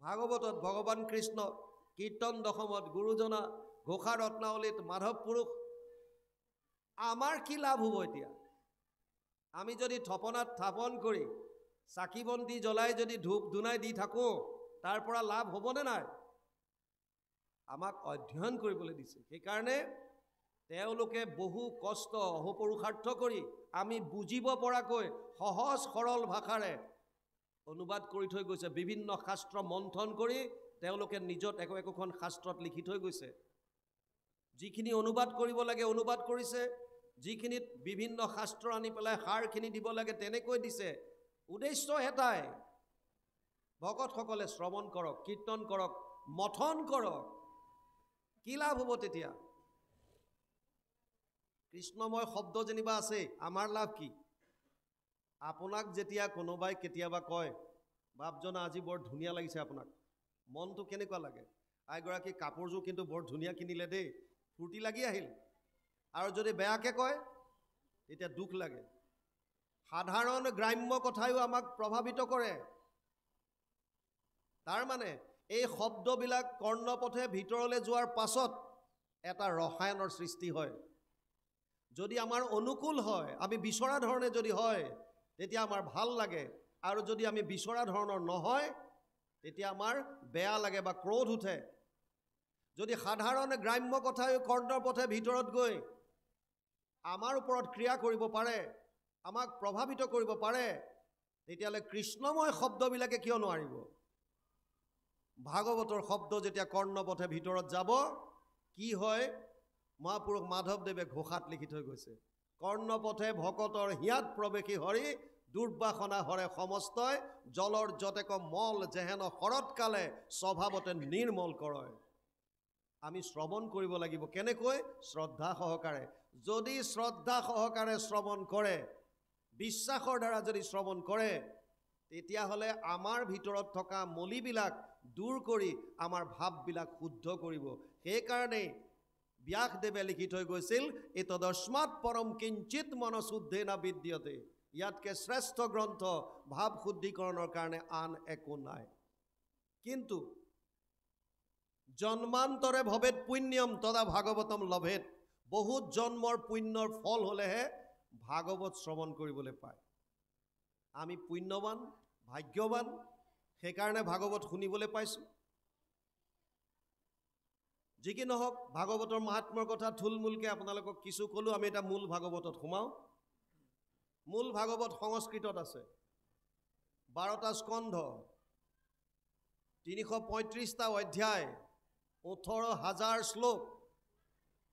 ভাগৱতত ভগৱান কৃষ্ণ কীৰ্তন দশমত গুৰুজনা ঘোষা ৰত্নাৱলীত মাধৱ পুৰুষ আমাৰ কি লাভ হ'ব এতিয়া আমি যদি থপনাত থাপন কৰি চাকি বন্তি জ্বলাই যদি ধূপ ধুনাই দি থাকোঁ তাৰ পৰা লাভ হ'বনে নাই আমাক অধ্যয়ন কৰিবলৈ দিছে সেইকাৰণে তেওঁলোকে বহু কষ্ট অহোপুৰুষাৰ্থ কৰি আমি বুজিব পৰাকৈ সহজ সৰল ভাষাৰে অনুবাদ কৰি থৈ গৈছে বিভিন্ন শাস্ত্ৰ মন্থন কৰি তেওঁলোকে নিজত একোখন শাস্ত্ৰত লিখি থৈ গৈছে যিখিনি অনুবাদ কৰিব লাগে অনুবাদ কৰিছে যিখিনিত বিভিন্ন শাস্ত্ৰ আনি পেলাই সাৰখিনি দিব লাগে তেনেকৈ দিছে উদ্দেশ্য এটাই ভকতসকলে শ্ৰৱণ কৰক কীৰ্তন কৰক মথন কৰক কি লাভ হ'ব তেতিয়া কৃষ্ণময় শব্দ যেনিবা আছে আমাৰ লাভ কি আপোনাক যেতিয়া কোনোবাই কেতিয়াবা কয় বাপজনা আজি বৰ ধুনীয়া লাগিছে আপোনাক মনটো কেনেকুৱা লাগে আইগৰাকী কাপোৰযোৰ কিন্তু বৰ ধুনীয়া কিনিলে দেই ফূৰ্তি লাগি আহিল আৰু যদি বেয়াকে কয় তেতিয়া দুখ লাগে সাধাৰণ গ্ৰাম্য কথায়ো আমাক প্ৰভাৱিত কৰে তাৰ মানে এই শব্দবিলাক কৰ্ণপথে ভিতৰলৈ যোৱাৰ পাছত এটা ৰসায়নৰ সৃষ্টি হয় যদি আমাৰ অনুকূল হয় আমি বিচৰা ধৰণে যদি হয় তেতিয়া আমাৰ ভাল লাগে আৰু যদি আমি বিচৰা ধৰণৰ নহয় তেতিয়া আমাৰ বেয়া লাগে বা ক্ৰোধ উঠে যদি সাধাৰণ গ্ৰাম্য কথাই কৰ্ণপথে ভিতৰত গৈ আমাৰ ওপৰত ক্ৰিয়া কৰিব পাৰে আমাক প্ৰভাৱিত কৰিব পাৰে তেতিয়ালে কৃষ্ণময় শব্দবিলাকে কিয় নোৱাৰিব ভাগৱতৰ শব্দ যেতিয়া কৰ্ণপথে ভিতৰত যাব কি হয় মহাপুৰুষ মাধৱদেৱে ঘোষাত লিখি থৈ গৈছে কৰ্ণপথে ভকতৰ হিয়াত প্ৰৱেশী হৰি দুৰ্বাসনা হৰে সমস্তই জলৰ যতেক মল যেহেন শৰৎকালে স্বভাৱতে নিৰ্মল কৰয় আমি শ্ৰৱণ কৰিব লাগিব কেনেকৈ শ্ৰদ্ধা সহকাৰে যদি শ্ৰদ্ধা সহকাৰে শ্ৰৱণ কৰে বিশ্বাসৰ দ্বাৰা যদি শ্ৰৱণ কৰে তেতিয়াহ'লে আমাৰ ভিতৰত থকা মলিবিলাক দূৰ কৰি আমাৰ ভাৱবিলাক শুদ্ধ কৰিব সেইকাৰণে ব্যাসদেৱে লিখি থৈ গৈছিল এতদস্মাৎ পৰম কিঞ্চিত মনশুদ্ধেনা বিদ্যতে ইয়াতকে শ্ৰেষ্ঠ গ্ৰন্থ ভাৱ শুদ্ধিকৰণৰ কাৰণে আন একো নাই কিন্তু জন্মান্তৰে ভৱেত পুণ্যম তদা ভাগৱতম লভেত বহুত জন্মৰ পুণ্যৰ ফল হ'লেহে ভাগৱত শ্ৰৱণ কৰিবলৈ পায়। আমি পুণ্যৱান, ভাগ্যৱান, সেইকাৰণে ভাগৱত শুনিবলৈ পাইছোঁ। যি কি নহওক, ভাগৱতৰ মাহাত্ম্যৰ কথা থুলমূলকৈ আপোনালোকক কিছু ক'লোঁ। আমি এটা মূল ভাগৱতত সোমাওঁ। মূল ভাগৱত সংস্কৃতত আছে, 12টা স্কন্ধ, 335টা অধ্যায়, 18,000 শ্লোক,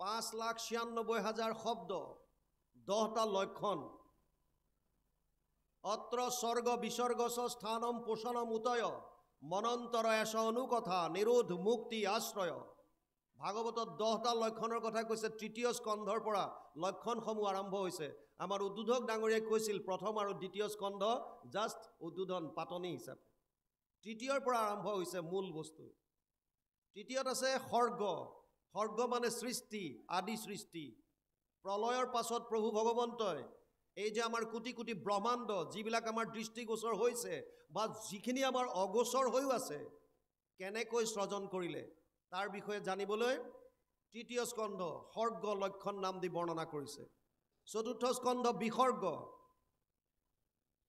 5,96,000 শব্দ, 10টা লক্ষণ। অত্ৰ স্বৰ্গ বিসৰ্গস স্থানম পোষণম উতয় মনন্তৰ এশ অনুকথা নিৰোধ মুক্তি আশ্ৰয়। ভাগৱতত 10টা লক্ষণৰ কথা কৈছে। 3য় স্কন্ধৰ পৰা লক্ষণসমূহ আৰম্ভ হৈছে। আমাৰ উদ্বোধক ডাঙৰীয়াই কৈছিল প্ৰথম আৰু 2য় স্কন্ধ জাষ্ট উদ্বোধন, পাতনি হিচাপে। 3য়ৰ পৰা আৰম্ভ হৈছে মূল বস্তু। 3য়ত আছে সৰ্গ। সৰ্গ মানে সৃষ্টি, আদি সৃষ্টি। প্ৰলয়ৰ পাছত প্ৰভু ভগৱন্তই এই যে আমাৰ কোটি কোটি ব্ৰহ্মাণ্ড, যিবিলাক আমাৰ দৃষ্টিগোচৰ হৈছে বা যিখিনি আমাৰ অগোচৰ হৈও আছে, কেনেকৈ সৃজন কৰিলে তাৰ বিষয়ে জানিবলৈ 3য় স্কন্ধ সৰ্গ লক্ষণ নাম দি বৰ্ণনা কৰিছে। 4ৰ্থ স্কন্ধ বিসৰ্গ।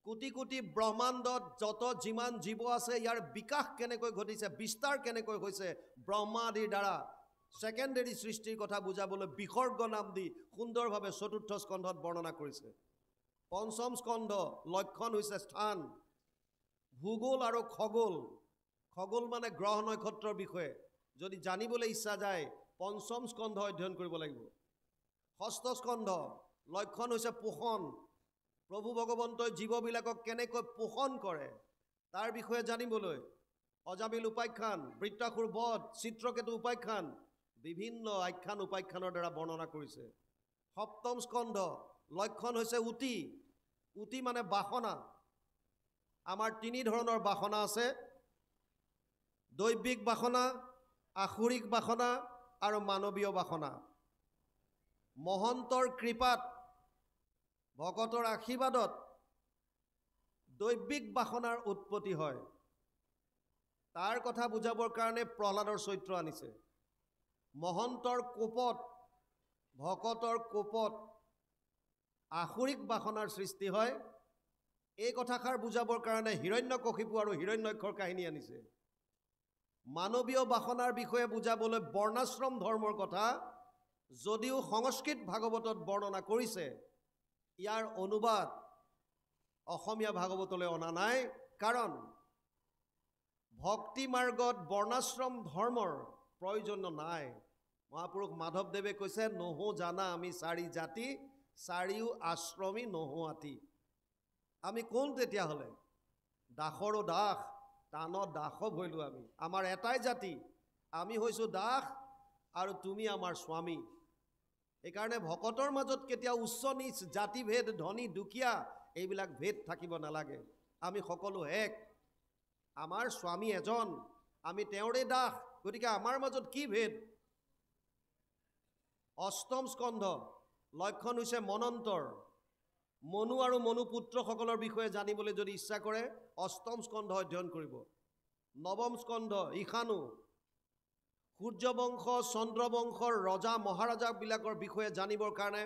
কোটি কোটি ব্ৰহ্মাণ্ডত যত যিমান জীৱ আছে, ইয়াৰ বিকাশ কেনেকৈ ঘটিছে, বিস্তাৰ কেনেকৈ হৈছে ব্ৰহ্মা আদিৰ দ্বাৰা, সেকেণ্ডেৰী সৃষ্টিৰ কথা বুজাবলৈ বিসৰ্গ নাম দি সুন্দৰভাৱে 4ৰ্থ স্কন্ধত বৰ্ণনা কৰিছে। 5ম স্কন্ধ লক্ষণ হৈছে স্থান, ভূগোল আৰু খগোল। খগোল মানে গ্ৰহ নক্ষত্ৰৰ বিষয়ে যদি জানিবলৈ ইচ্ছা যায় 5ম স্কন্ধ অধ্যয়ন কৰিব লাগিব। 6ষ্ঠ স্কন্ধ লক্ষণ হৈছে পোষণ। প্ৰভু ভগৱন্তই জীৱবিলাকক কেনেকৈ পোষণ কৰে তাৰ বিষয়ে জানিবলৈ অজামিল উপাখ্যান, বৃত্তাসুৰ বধ, চিত্ৰকেতু উপাখ্যান, বিভিন্ন আখ্যান উপাখ্যানৰ দ্বাৰা বৰ্ণনা কৰিছে। 7ম স্কন্ধ লক্ষণ হৈছে উতি। উতি মানে বাসনা। আমাৰ 3 ধৰণৰ বাসনা আছে, দৈবিক বাসনা, আসুৰিক বাসনা আৰু মানৱীয় বাসনা। মহন্তৰ কৃপাত, ভকতৰ আশীৰ্বাদত দৈবিক বাসনাৰ উৎপত্তি হয়। তাৰ কথা বুজাবৰ কাৰণে প্ৰহ্লাদৰ চৰিত্ৰ আনিছে। মহন্তৰ কোপত, ভকতৰ কোপত আসুৰিক বাসনাৰ সৃষ্টি হয়। এই কথাষাৰ বুজাবৰ কাৰণে হিৰণ্যকশিপু আৰু হিৰণ্যক্ষৰ কাহিনী আনিছে। মানৱীয় বাসনাৰ বিষয়ে বুজাবলৈ বৰ্ণাশ্ৰম ধৰ্মৰ কথা যদিও সংস্কৃত ভাগৱতত বৰ্ণনা কৰিছে, ইয়াৰ অনুবাদ অসমীয়া ভাগৱতলৈ অনা নাই। কাৰণ ভক্তি মাৰ্গত বৰ্ণাশ্ৰম ধৰ্মৰ প্ৰয়োজন নাই। মহাপুৰুষ মাধৱদেৱে কৈছে, নহো জানা আমি 4 জাতি, 4ও আশ্ৰমী নহো আতি। আমি কোন তেতিয়াহ'লে? দাসৰো দাস, টানত দাসৱ হৈলোঁ আমি। আমাৰ এটাই জাতি, আমি হৈছোঁ দাস আৰু তুমি আমাৰ স্বামী। সেইকাৰণে ভকতৰ মাজত কেতিয়াও উচ্চ নীচ, জাতিভেদ, ধনী দুখীয়া এইবিলাক ভেদ থাকিব নালাগে। আমি সকলো এক। আমাৰ স্বামী এজন, আমি তেওঁৰে দাস, গতিকে আমাৰ মাজত কি ভেদ? 8ম স্কন্ধ লক্ষণ হৈছে মনন্তৰ। মনু আৰু মনুপুত্ৰসকলৰ বিষয়ে জানিবলৈ যদি ইচ্ছা কৰে 8ম স্কন্ধ অধ্যয়ন কৰিব। 9ম স্কন্ধ ঈশানু। সূৰ্যবংশ, চন্দ্ৰবংশৰ ৰজা মহাৰাজাবিলাকৰ বিষয়ে জানিবৰ কাৰণে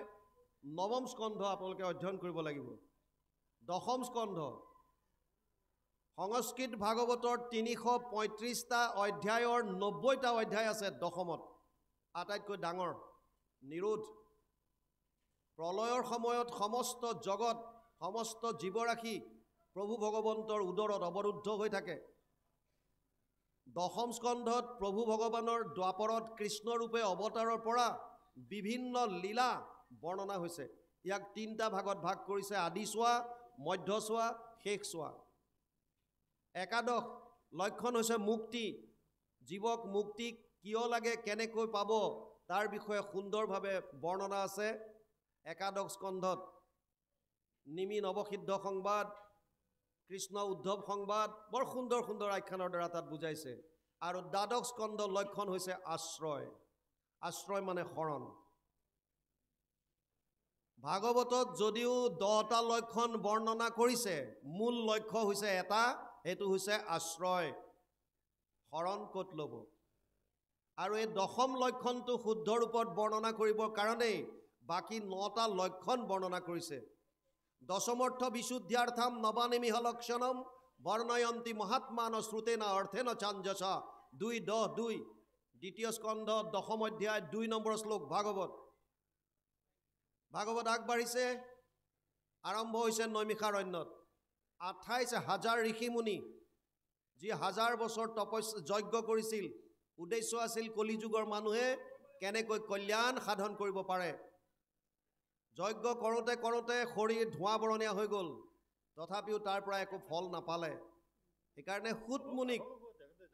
9ম স্কন্ধ আপোনালোকে অধ্যয়ন কৰিব লাগিব। 10ম স্কন্ধ সংস্কৃত ভাগৱতৰ 335টা অধ্যায়ৰ 90টা অধ্যায় আছে 10মত। আটাইতকৈ ডাঙৰ নিৰোধ। প্ৰলয়ৰ সময়ত সমস্ত জগত, সমস্ত জীৱৰাশি প্ৰভু ভগৱন্তৰ উদৰত অৱৰুদ্ধ হৈ থাকে। 10ম স্কন্ধত প্ৰভু ভগৱানৰ দ্বাপৰত কৃষ্ণৰূপে অৱতাৰৰ পৰা বিভিন্ন লীলা বৰ্ণনা হৈছে। ইয়াক 3টা ভাগত ভাগ কৰিছে, আদিছোৱা, মধ্যছোৱা, শেষছোৱা। 11শ লক্ষণ হৈছে মুক্তি। জীৱক মুক্তি কিয় লাগে, কেনেকৈ পাব তাৰ বিষয়ে সুন্দৰভাৱে বৰ্ণনা আছে 11শ স্কন্ধত। নিমি নৱসিদ্ধ সংবাদ, কৃষ্ণ উদ্ধৱ সংবাদ, বৰ সুন্দৰ সুন্দৰ আখ্যানৰ দ্বাৰা তাত বুজাইছে। আৰু 12শ স্কন্ধ লক্ষণ হৈছে আশ্ৰয়। আশ্ৰয় মানে শৰণ। ভাগৱতত যদিও 10টা লক্ষণ বৰ্ণনা কৰিছে, মূল লক্ষ্য হৈছে এটা, সেইটো হৈছে আশ্ৰয়। শৰণ ক'ত ল'ব? আৰু এই 10ম লক্ষণটো শুদ্ধ ৰূপত বৰ্ণনা কৰিবৰ কাৰণেই বাকী 9টা লক্ষণ বৰ্ণনা কৰিছে। দশমৰ্থ বিশুদ্ধ্যাৰ্থম নবানিমিহ লক্ষণম বৰ্ণয়ন্তি মহাত্মান শ্ৰুতেনা অৰ্থেন চাঞ্জসা 2:10-2 দ্বিতীয় স্কন্ধ 10ম অধ্যায় 2 নম্বৰ শ্লোক ভাগৱত আগবাঢ়িছে। আৰম্ভ হৈছে নৈমিষাৰণ্যত 28,000 ঋষিমুনি যি 1000 বছৰ তপস্যা যজ্ঞ কৰিছিল। উদ্দেশ্য আছিল কলিযুগৰ মানুহে কেনেকৈ কল্যাণ সাধন কৰিব পাৰে। যজ্ঞ কৰোঁতে কৰোঁতে শৰীৰ ধোঁৱা বৰণীয়া হৈ গ'ল, তথাপিও তাৰ পৰা একো ফল নাপালে। সেইকাৰণে সুতমুনিক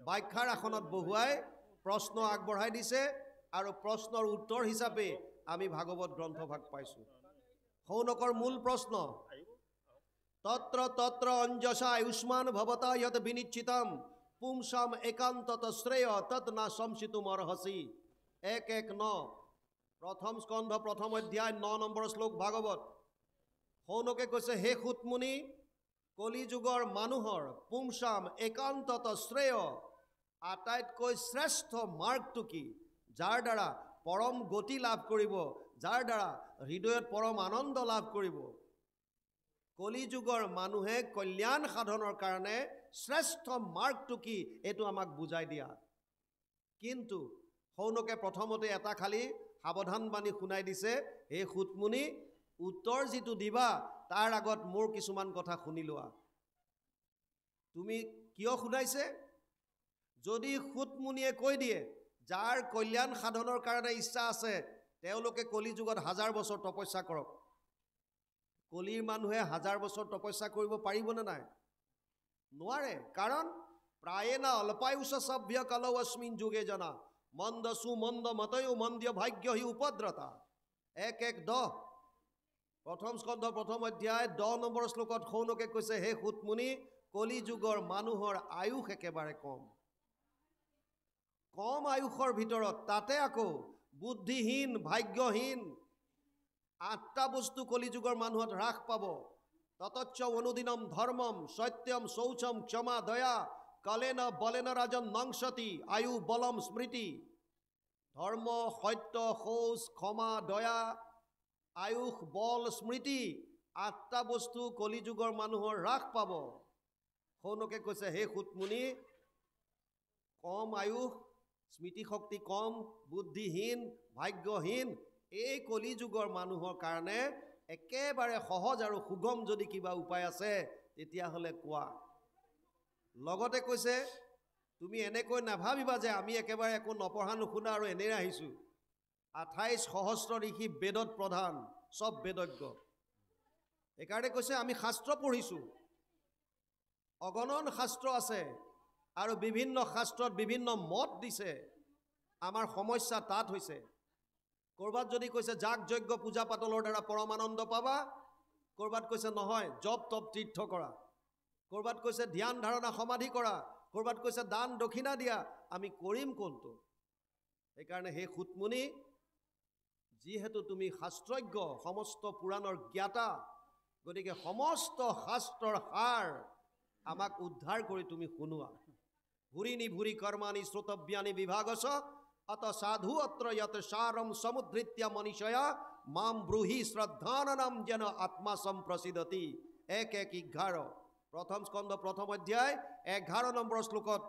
ব্যাখ্যাৰ আসনত বহুৱাই প্ৰশ্ন আগবঢ়াই দিছে আৰু প্ৰশ্নৰ উত্তৰ হিচাপে আমি ভাগৱত গ্ৰন্থভাগ পাইছোঁ। শৌনকৰ মূল প্ৰশ্ন তত্ৰ তত্ৰ অঞ্জসা আয়ুষ্মান ভৱতা ইয়ত বিনিশ্চিতম পুংসাম একান্তত শ্ৰেয় তৎ না সংশিতুম অৰ্হসি 1:1-9 প্ৰথম স্কন্ধ 1ম অধ্যায় 9 নম্বৰ শ্লোক ভাগৱত। শৌনকে কৈছে, হে সুতমুনি, কলিযুগৰ মানুহৰ পুংসাম একান্তত শ্ৰেয় আটাইতকৈ শ্ৰেষ্ঠ মাৰ্গটো কি, যাৰ দ্বাৰা পৰম গতি লাভ কৰিব, যাৰ দ্বাৰা হৃদয়ত পৰম আনন্দ লাভ কৰিব। কলিযুগৰ মানুহে কল্যাণ সাধনৰ কাৰণে শ্ৰেষ্ঠ মাৰ্গটো কি এইটো আমাক বুজাই দিয়া। কিন্তু শৌনকে প্ৰথমতে এটা খালি সাৱধানবাণী শুনাই দিছে, হে সুতমুনি, উত্তৰ যিটো দিবা তাৰ আগত মোৰ কিছুমান কথা শুনি লোৱা। তুমি কিয় শুনাইছে? যদি সুতমুনিয়ে কৈ দিয়ে যাৰ কল্যাণ সাধনৰ কাৰণে ইচ্ছা আছে তেওঁলোকে কলিযুগত 1000 বছৰ তপস্যা কৰক, কলিৰ মানুহে 1000 বছৰ তপস্যা কৰিব পাৰিবনে নাই? নোৱাৰে। কাৰণ প্ৰায়েনা অল্পায়ুষ সভ্য কলৌ অস্মিন যুগে জনা মন্দ সুমন্দ মতয়ো মন্দ্য ভাগ্য হি উপদ্ৰতা 1:10 প্ৰথম স্কন্ধ 1ম অধ্যায় 10 নম্বৰ শ্লোকত শৌনকে কৈছে, হে সুতমুনি, কলিযুগৰ মানুহৰ আয়ুস একেবাৰে কম আয়ুসৰ ভিতৰত তাতে আকৌ বুদ্ধিহীন ভাগ্যহীন 8টা বস্তু কলিযুগৰ মানুহত হ্ৰাস পাব। ততচ্চ অনুদিনম ধৰ্মম সত্যম শৌচম ক্ষমা দয়া কালেন বলেন ৰাজন নংসতি আয়ু বলম স্মৃতি। ধৰ্ম, সত্য, শৌচ, ক্ষমা, দয়া, আয়ুস, বল, স্মৃতি 8টা বস্তু কলিযুগৰ মানুহৰ হ্ৰাস পাব। শৌনকে কৈছে, হে সুতমুনি, কম আয়ুস, স্মৃতিশক্তি কম, বুদ্ধিহীন, ভাগ্যহীন এই কলিযুগৰ মানুহৰ কাৰণে একেবাৰে সহজ আৰু সুগম যদি কিবা উপায় আছে তেতিয়াহ'লে কোৱা। লগতে কৈছে, তুমি এনেকৈ নাভাবিবা যে আমি একেবাৰে একো নপঢ়া নুশুনা আৰু এনেই আহিছোঁ। 28 সহস্ৰ ঋষি বেদত প্ৰধান, চব বেদজ্ঞ। সেইকাৰণে কৈছে আমি শাস্ত্ৰ পঢ়িছোঁ, অগণন শাস্ত্ৰ আছে আৰু বিভিন্ন শাস্ত্ৰত বিভিন্ন মত দিছে। আমাৰ সমস্যা তাত হৈছে, ক'ৰবাত যদি কৈছে যাগ যজ্ঞ পূজা পাতলৰ দ্বাৰা পৰমানন্দ পাবা, ক'ৰবাত কৈছে নহয় জপ তপ তীৰ্থ কৰা, ক'ৰবাত কৈছে ধ্যান ধাৰণা সমাধি কৰা, ক'ৰবাত কৈছে দান দক্ষিণা দিয়া। আমি কৰিম কোনটো? সেইকাৰণে হে সুতমুনি, যিহেতু তুমি শাস্ত্ৰজ্ঞ, সমস্ত পুৰাণৰ জ্ঞাতা, গতিকে সমস্ত শাস্ত্ৰৰ সাৰ আমাক উদ্ধাৰ কৰি তুমি শুনোৱা। ভুৰিনি ভুৰি কৰ্মাণি শ্ৰোতব্যানি বিভাগস অত সাধু অত্ৰ যত সাৰম সমুদ্ধৃত্য মনীষয়া মাম ব্ৰূহি শ্ৰদ্ধাননম যেন আত্মা সম্প্ৰসিদতি 1:11 প্ৰথম স্কন্ধ 1ম অধ্যায় 11 নম্বৰ শ্লোকত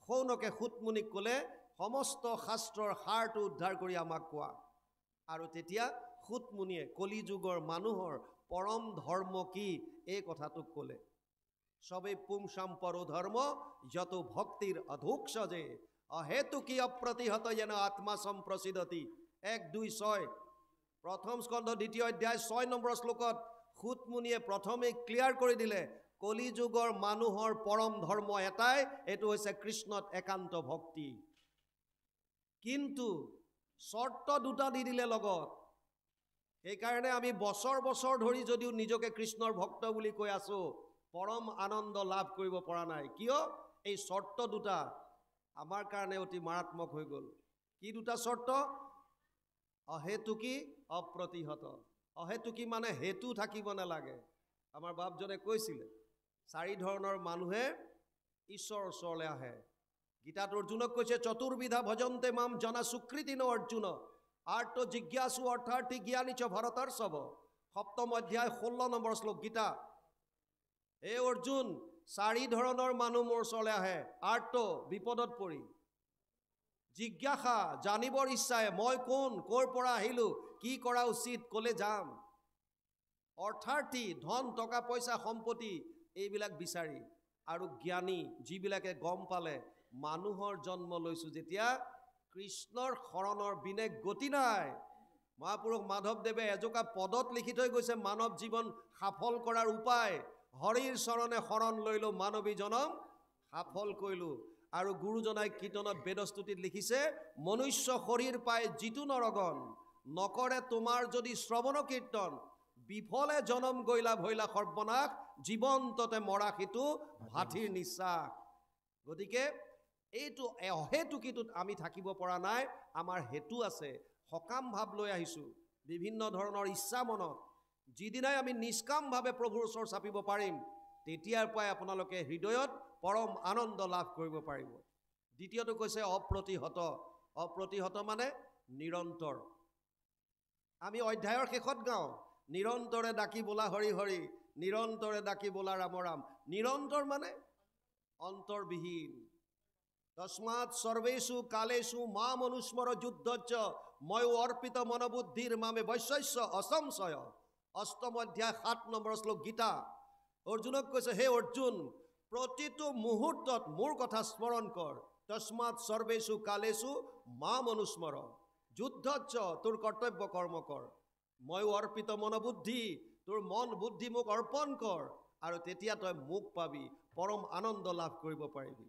শৌনকে সুতমুনিক ক'লে সমস্ত শাস্ত্ৰৰ সাৰটো উদ্ধাৰ কৰি আমাক কোৱা। আৰু তেতিয়া সুতমুনিয়ে কলিযুগৰ মানুহৰ পৰম ধৰ্ম কি এই কথাটোক ক'লে। সবে পুংসাম পরো ধর্ম যত ভক্তির অধুক্ষজে অহেতুকি অপ্রতিহত যেন আত্মা সম্প্রসিদতি 1:2-6 প্রথম স্কন্ধ 2য় অধ্যায় 6 নম্বৰ শ্লোকত সুতমুনিয়ে প্ৰথমে ক্লিয়াৰ কৰি দিলে কলিযুগৰ মানুহৰ পৰম ধৰ্ম এটাই, এইটো হৈছে কৃষ্ণত একান্ত ভক্তি। কিন্তু শৰ্ত দুটা দি দিলে লগত। সেইকাৰণে আমি বছৰ বছৰ ধৰি যদিও নিজকে কৃষ্ণৰ ভক্ত বুলি কৈ আছো, পৰম আনন্দ লাভ কৰিব পৰা নাই। কিয়? এই শৰ্ত দুটা আমাৰ কাৰণে অতি মাৰাত্মক হৈ গ'ল। কি দুটা শৰ্ত? অহেতুকি অপ্ৰতিহত। অহেতুকি মানে হেতু থাকিব নালাগে। আমাৰ বাপজনে কৈছিলে 4 ধৰণৰ মানুহে ঈশ্বৰৰ ওচৰলৈ আহে। গীতাত অৰ্জুনক কৈছে চতুৰ্বিধা ভজন্তে মাম জনা সুকৃতি ন অৰ্জুন আৰ্ত জিজ্ঞাসু অৰ্থাৰ্থী জ্ঞানী চ ভাৰতাৰ সব। সপ্তম অধ্যায় 16 নম্বৰ শ্লোক গীতা। হে অৰ্জুন, 4 ধৰণৰ মানুহ মোৰ ওচৰলৈ আহে। আৰ্ত, বিপদত পৰি। জিজ্ঞাসা, জানিবৰ ইচ্ছাই, মই কোন, ক'ৰ পৰা আহিলো, কি কৰা উচিত, ক'লে যাম। অৰ্থাৰ্থী, ধন টকা পইচা সম্পত্তি এইবিলাক বিচাৰি। আৰু জ্ঞানী, যিবিলাকে গম পালে মানুহৰ জন্ম লৈছো যেতিয়া কৃষ্ণৰ শৰণৰ বিনে গতি নাই। মহাপুৰুষ মাধৱদেৱে এজোকা পদত লিখি থৈ গৈছে মানৱ জীৱন সফল কৰাৰ উপায়। হৰিৰ চৰণে শৰণ লৈলো মানৱী জনম সফল কৰিলো। আৰু গুৰুজনাই কীৰ্তনত বেদস্তুতিত লিখিছে, মনুষ্য শৰীৰ পাই যিটো নৰগণ, নকৰে তোমাৰ যদি শ্ৰৱণ কীৰ্তন, বিফলে জনম গৈলা ভৈলা সৰ্বনাশ, জীৱন্ততে মৰা সিটো ভাথিৰ নিশ্বাস। গতিকে এইটো অহেতুকিটোত আমি থাকিব পৰা নাই। আমাৰ হেতু আছে। সকাম ভাৱ লৈ আহিছোঁ, বিভিন্ন ধৰণৰ ইচ্ছা মনত। যিদিনাই আমি নিষ্কামভাৱে প্ৰভুৰ ওচৰ চাপিব পাৰিম, তেতিয়াৰ পৰাই আপোনালোকে হৃদয়ত পৰম আনন্দ লাভ কৰিব পাৰিব। দ্বিতীয়টো কৈছে অপ্ৰতিহত। অপ্ৰতিহত মানে নিৰন্তৰ। আমি অধ্যায়ৰ শেষত গাওঁ, নিৰন্তৰে ডাকি বোলা হৰি হৰি, নিৰন্তৰে ডাকি বোলা ৰাম ৰাম। নিৰন্তৰ মানে অন্তৰবিহীন। তস্মাৎ সৰ্বেষু কালেষু মাম অনুস্মৰ যুদ্ধচ্চ ময়ো অৰ্পিত মনোবুদ্ধিৰ মামে বৈশ্যস্য অসংশয়। অষ্টম অধ্যায় 7 নম্বৰ শ্লোক গীতা। অৰ্জুনক কৈছে, হে অৰ্জুন, প্ৰতিটো মুহূৰ্তত মোৰ কথা স্মৰণ কৰ। তস্মাৎ সৰ্বেষু কালেষু মাম অনুস্মৰ যুদ্ধচ্চ, তোৰ কৰ্তব্য কৰ্ম কৰ। ময়ো অৰ্পিত মনোবুদ্ধি, তোৰ মন বুদ্ধি মোক অৰ্পণ কৰ, আৰু তেতিয়া তই মোক পাবি, পৰম আনন্দ লাভ কৰিব পাৰিবি।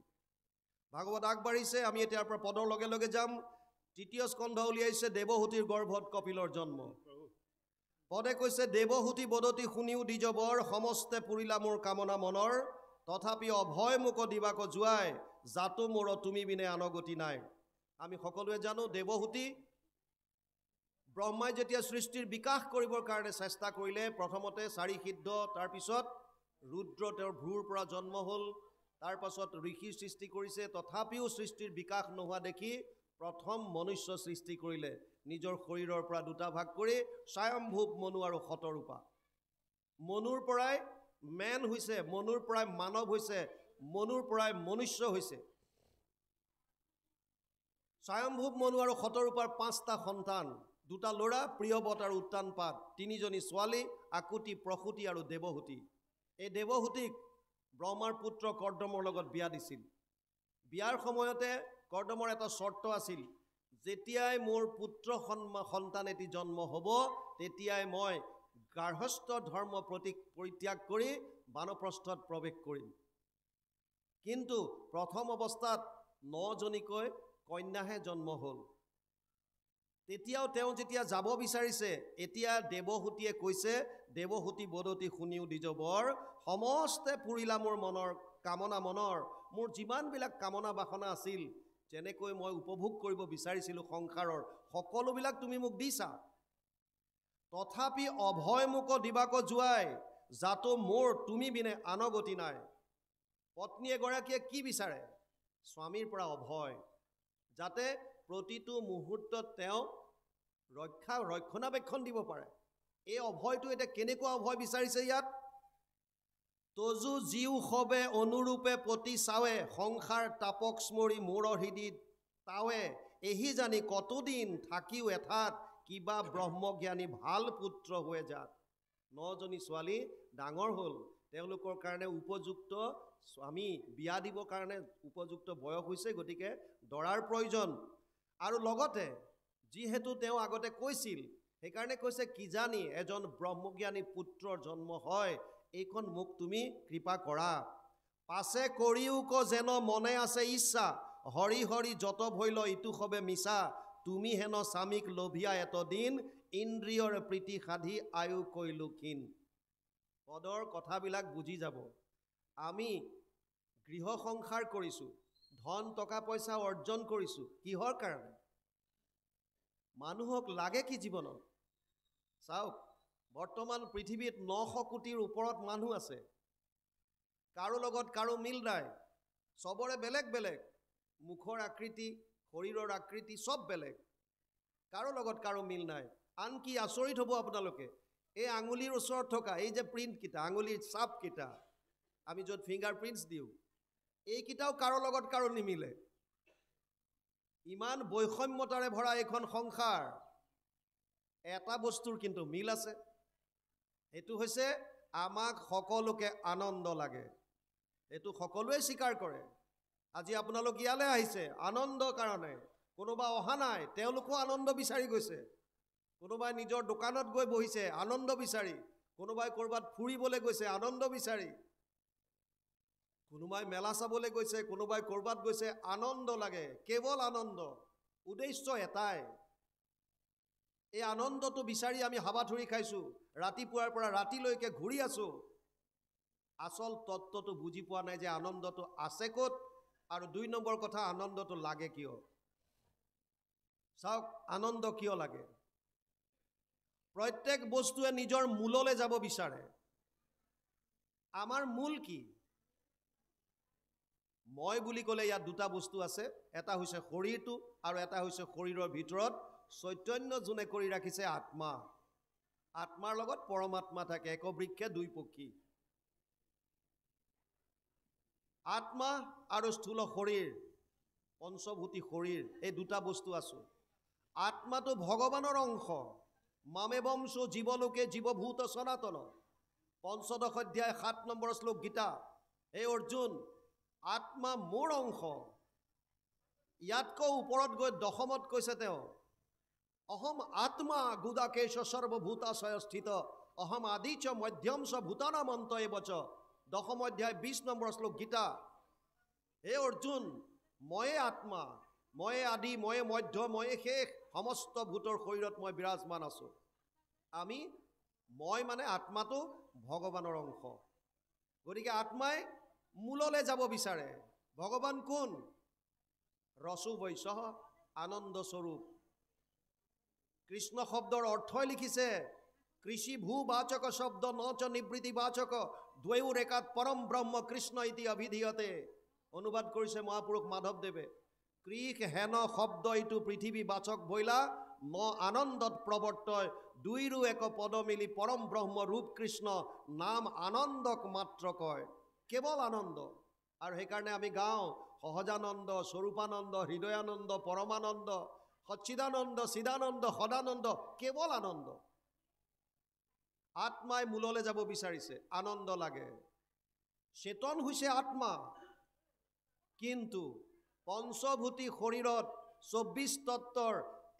ভাগৱত আগবাঢ়িছে, আমি এতিয়াৰ পৰা পদৰ লগে লগে যাম। তৃতীয় স্কন্ধ উলিয়াইছে, দেৱহূতিৰ গৰ্ভত কপিলৰ জন্ম। পদে কৈছে, দেৱহূতি বদতি শুনিও দ্বিজবৰ, সমস্তে পুৰিলা মোৰ কামনা মনৰ, তথাপি অভয় মোক দিবাক যোৱাই, জাতো মোৰ তুমি বিনে আনগতি নাই। আমি সকলোৱে জানো, দেৱহূতি ব্ৰহ্মাই যেতিয়া সৃষ্টিৰ বিকাশ কৰিবৰ কাৰণে চেষ্টা কৰিলে, প্ৰথমতে 4 সিদ্ধ, তাৰপিছত ৰুদ্ৰ তেওঁৰ ভ্ৰুৰ পৰা জন্ম হ'ল, তাৰ পাছত ঋষিৰ সৃষ্টি কৰিছে। তথাপিও সৃষ্টিৰ বিকাশ নোহোৱা দেখি প্ৰথম মনুষ্য সৃষ্টি কৰিলে, নিজৰ শৰীৰৰ পৰা 2টা ভাগ কৰি, স্বয়ম্ভূৱ মনু আৰু শতৰূপা। মনুৰ পৰাই মেন হৈছে, মনুৰ পৰাই মানৱ হৈছে, মনুৰ পৰাই মনুষ্য হৈছে। স্বয়ম্ভূৱ মনু আৰু শতৰূপাৰ 5টা সন্তান, 2টা ল'ৰা প্ৰিয়বত আৰু উত্তানপাত, 3জনী ছোৱালী আকুতি, প্ৰসূতি আৰু দেৱহূতি। এই দেৱহূতিক ব্ৰহ্মাৰ পুত্ৰ কৰ্দমৰ লগত বিয়া দিছিল। বিয়াৰ সময়তে কৰ্দমৰ এটা চৰ্ত আছিল, যেতিয়াই মোৰ পুত্ৰ সন্তান এটি জন্ম হ'ব, তেতিয়াই মই গাৰ্হস্থ ধৰ্ম পৰিত্যাগ কৰি বানপ্ৰস্থত প্ৰৱেশ কৰিম। কিন্তু প্ৰথম অৱস্থাত 9জনীকৈ কন্যাহে জন্ম হ'ল। তেতিয়াও তেওঁ যেতিয়া যাব বিচাৰিছে, এতিয়া দেৱহূতিয়ে কৈছে, দেৱহূতি বদতি শুনিও দ্বিজবৰ, সমস্তে পুৰিলা মোৰ মনৰ কামনা মনৰ। মোৰ যিমানবিলাক কামনা বাসনা আছিল, যেনেকৈ মই উপভোগ কৰিব বিচাৰিছিলোঁ সংসাৰৰ, সকলোবিলাক তুমি মোক দিছা। তথাপি অভয় মোক দিবাক যোৱাই, জাতো মোৰ তুমি বিনে আনগতি নাই। পত্নী এগৰাকীয়ে কি বিচাৰে? স্বামীৰ পৰা অভয়, যাতে প্ৰতিটো মুহূৰ্তত তেওঁ ৰক্ষণাবেক্ষণ দিব পাৰে। এই অভয়টো এতিয়া কেনেকুৱা অভয় বিচাৰিছে ইয়াত? তজু জীও সবে অনুৰূপে পতি চাৱে, সংসাৰ তাপক স্মৰি মোৰ হৃদি তাৱে, এহি জানি কতদিন থাকিও এঠাত, কিবা ব্ৰহ্মজ্ঞানী ভাল পুত্ৰ হৈ যাত। 9জনী ছোৱালী ডাঙৰ হ'ল, তেওঁলোকৰ কাৰণে উপযুক্ত স্বামী বিয়া দিবৰ কাৰণে উপযুক্ত বয়স হৈছে, গতিকে দৰাৰ প্ৰয়োজন। আৰু লগতে যিহেতু তেওঁ আগতে কৈছিল, সেইকাৰণে কৈছে, কিজানি এজন ব্ৰহ্মজ্ঞানী পুত্ৰৰ জন্ম হয়, এইখন মোক তুমি কৃপা কৰা। পাছে কৰিও ক যেন মনে আছে ইচ্ছা, হৰি হৰি যত ভৈল ইটো সবে মিছা, তুমি হেন স্বামীক লোভিয়া এতদিন, ইন্দ্ৰিয়ৰ প্ৰীতি সাধি আয়ু কৈলো ক্ষীণ। পদৰ কথাবিলাক বুজি যাব। আমি গৃহ সংসাৰ কৰিছোঁ, ধন টকা পইচা অৰ্জন কৰিছোঁ, কিহৰ কাৰণে? মানুহক লাগে কি জীৱনত? চাওক, বৰ্তমান পৃথিৱীত 900 কোটিৰ ওপৰত মানুহ আছে। কাৰো লগত কাৰো মিল নাই, চবৰে বেলেগ বেলেগ মুখৰ আকৃতি, শৰীৰৰ আকৃতি চব বেলেগ। কাৰো লগত কাৰো মিল নাই। আনকি আচৰিত হ'ব আপোনালোকে, এই আঙুলিৰ ওচৰত থকা এই যে প্ৰিণ্টকেইটা, আঙুলিৰ চাপকেইটা, আমি য'ত ফিংগাৰ প্ৰিণ্টছ দিওঁ, এইকেইটাও কাৰো লগত কাৰো নিমিলে। ইমান বৈষম্যতাৰে ভৰা এইখন সংসাৰ, এটা বস্তুৰ কিন্তু মিল আছে, সেইটো হৈছে আমাক সকলোকে আনন্দ লাগে। এইটো সকলোৱে স্বীকাৰ কৰে। আজি আপোনালোক ইয়ালৈ আহিছে আনন্দৰ কাৰণে, কোনোবা অহা নাই তেওঁলোকো আনন্দ বিচাৰি গৈছে, কোনোবাই নিজৰ দোকানত গৈ বহিছে আনন্দ বিচাৰি, কোনোবাই ক'ৰবাত ফুৰিবলৈ গৈছে আনন্দ বিচাৰি, কোনোবাই মেলা চাবলৈ গৈছে, কোনোবাই ক'ৰবাত গৈছে, আনন্দ লাগে, কেৱল আনন্দ। উদ্দেশ্য এটাই, এই আনন্দটো বিচাৰি আমি হাবাথুৰি খাইছোঁ, ৰাতিপুৱাৰ পৰা ৰাতিলৈকে ঘূৰি আছোঁ। আচল তত্ত্বটো বুজি পোৱা নাই যে আনন্দটো আছে ক'ত, আৰু 2 নম্বৰ কথা, আনন্দটো লাগে কিয়। চাওক, আনন্দ কিয় লাগে। প্ৰত্যেক বস্তুৱে নিজৰ মূললৈ যাব বিচাৰে। আমাৰ মূল কি? মই বুলি ক'লে ইয়াত 2টা বস্তু আছে, এটা হৈছে শৰীৰটো আৰু এটা হৈছে শৰীৰৰ ভিতৰত চৈতন্য যোনে কৰি ৰাখিছে আত্মা। আত্মাৰ লগত পৰমাত্মা থাকে, একবৃক্ষে 2 পক্ষী। আত্মা আৰু স্থূল শৰীৰ, পঞ্চভূতি শৰীৰ, এই 2টা বস্তু আছো। আত্মাটো ভগৱানৰ অংশ, মামেবংশ জীৱলোকে জীৱভূত সনাতন, 15 অধ্যায় 7 নম্বৰ শ্লোক গীতা। হে অৰ্জুন, আত্মা মোৰ অংশ। ইয়াতকৈ ওপৰত গৈ 10মত কৈছে তেওঁ, অহম আত্মা গুদাকেশ সৰ্বভূতাশয় স্থিত, অহম আদি চ মধ্যম চ ভূতানামন্ত এবচ, 10ম অধ্যায় 20 নম্বৰ শ্লোক গীতা। হে অৰ্জুন, ময়ে আত্মা, ময়ে আদি, ময়ে মধ্য, ময়ে শেষ, সমস্ত ভূতৰ শৰীৰত মই বিৰাজমান আছোঁ। মই মানে আত্মাটো ভগৱানৰ অংশ। গতিকে আত্মাই মূললৈ যাব বিচাৰে। ভগৱান কোন? ৰসো বৈশঃ, আনন্দ স্বৰূপ। কৃষ্ণ শব্দৰ অৰ্থই লিখিছে, কৃষি ভূ বাচক শব্দ নচ নিবৃত্তি বাচক দ্বৈৰ একাত পৰম ব্ৰহ্ম কৃষ্ণ ইতি অভিধীয়তে। অনুবাদ কৰিছে মহাপুৰুষ মাধৱদেৱে। কৃষ হেন শব্দ ইটো পৃথিৱী বাচক বইলা, ন আনন্দত প্ৰৱৰ্তয়, 2ৰো এক পদ মিলি পৰম ব্ৰহ্ম ৰূপ কৃষ্ণ, নাম আনন্দক মাত্ৰ কয়। কেৱল আনন্দ। আৰু সেইকাৰণে আমি গাওঁ সহজানন্দ, স্বৰূপানন্দ, হৃদয়ানন্দ, পৰমানন্দ, সচ্চিদানন্দ, চিদানন্দ, সদানন্দ, কেৱল আনন্দ। আত্মাই মূললৈ যাব বিচাৰিছে, আনন্দ লাগে। চেতন হৈছে আত্মা, কিন্তু পঞ্চভূতি শৰীৰত 24 তত্ত্বৰ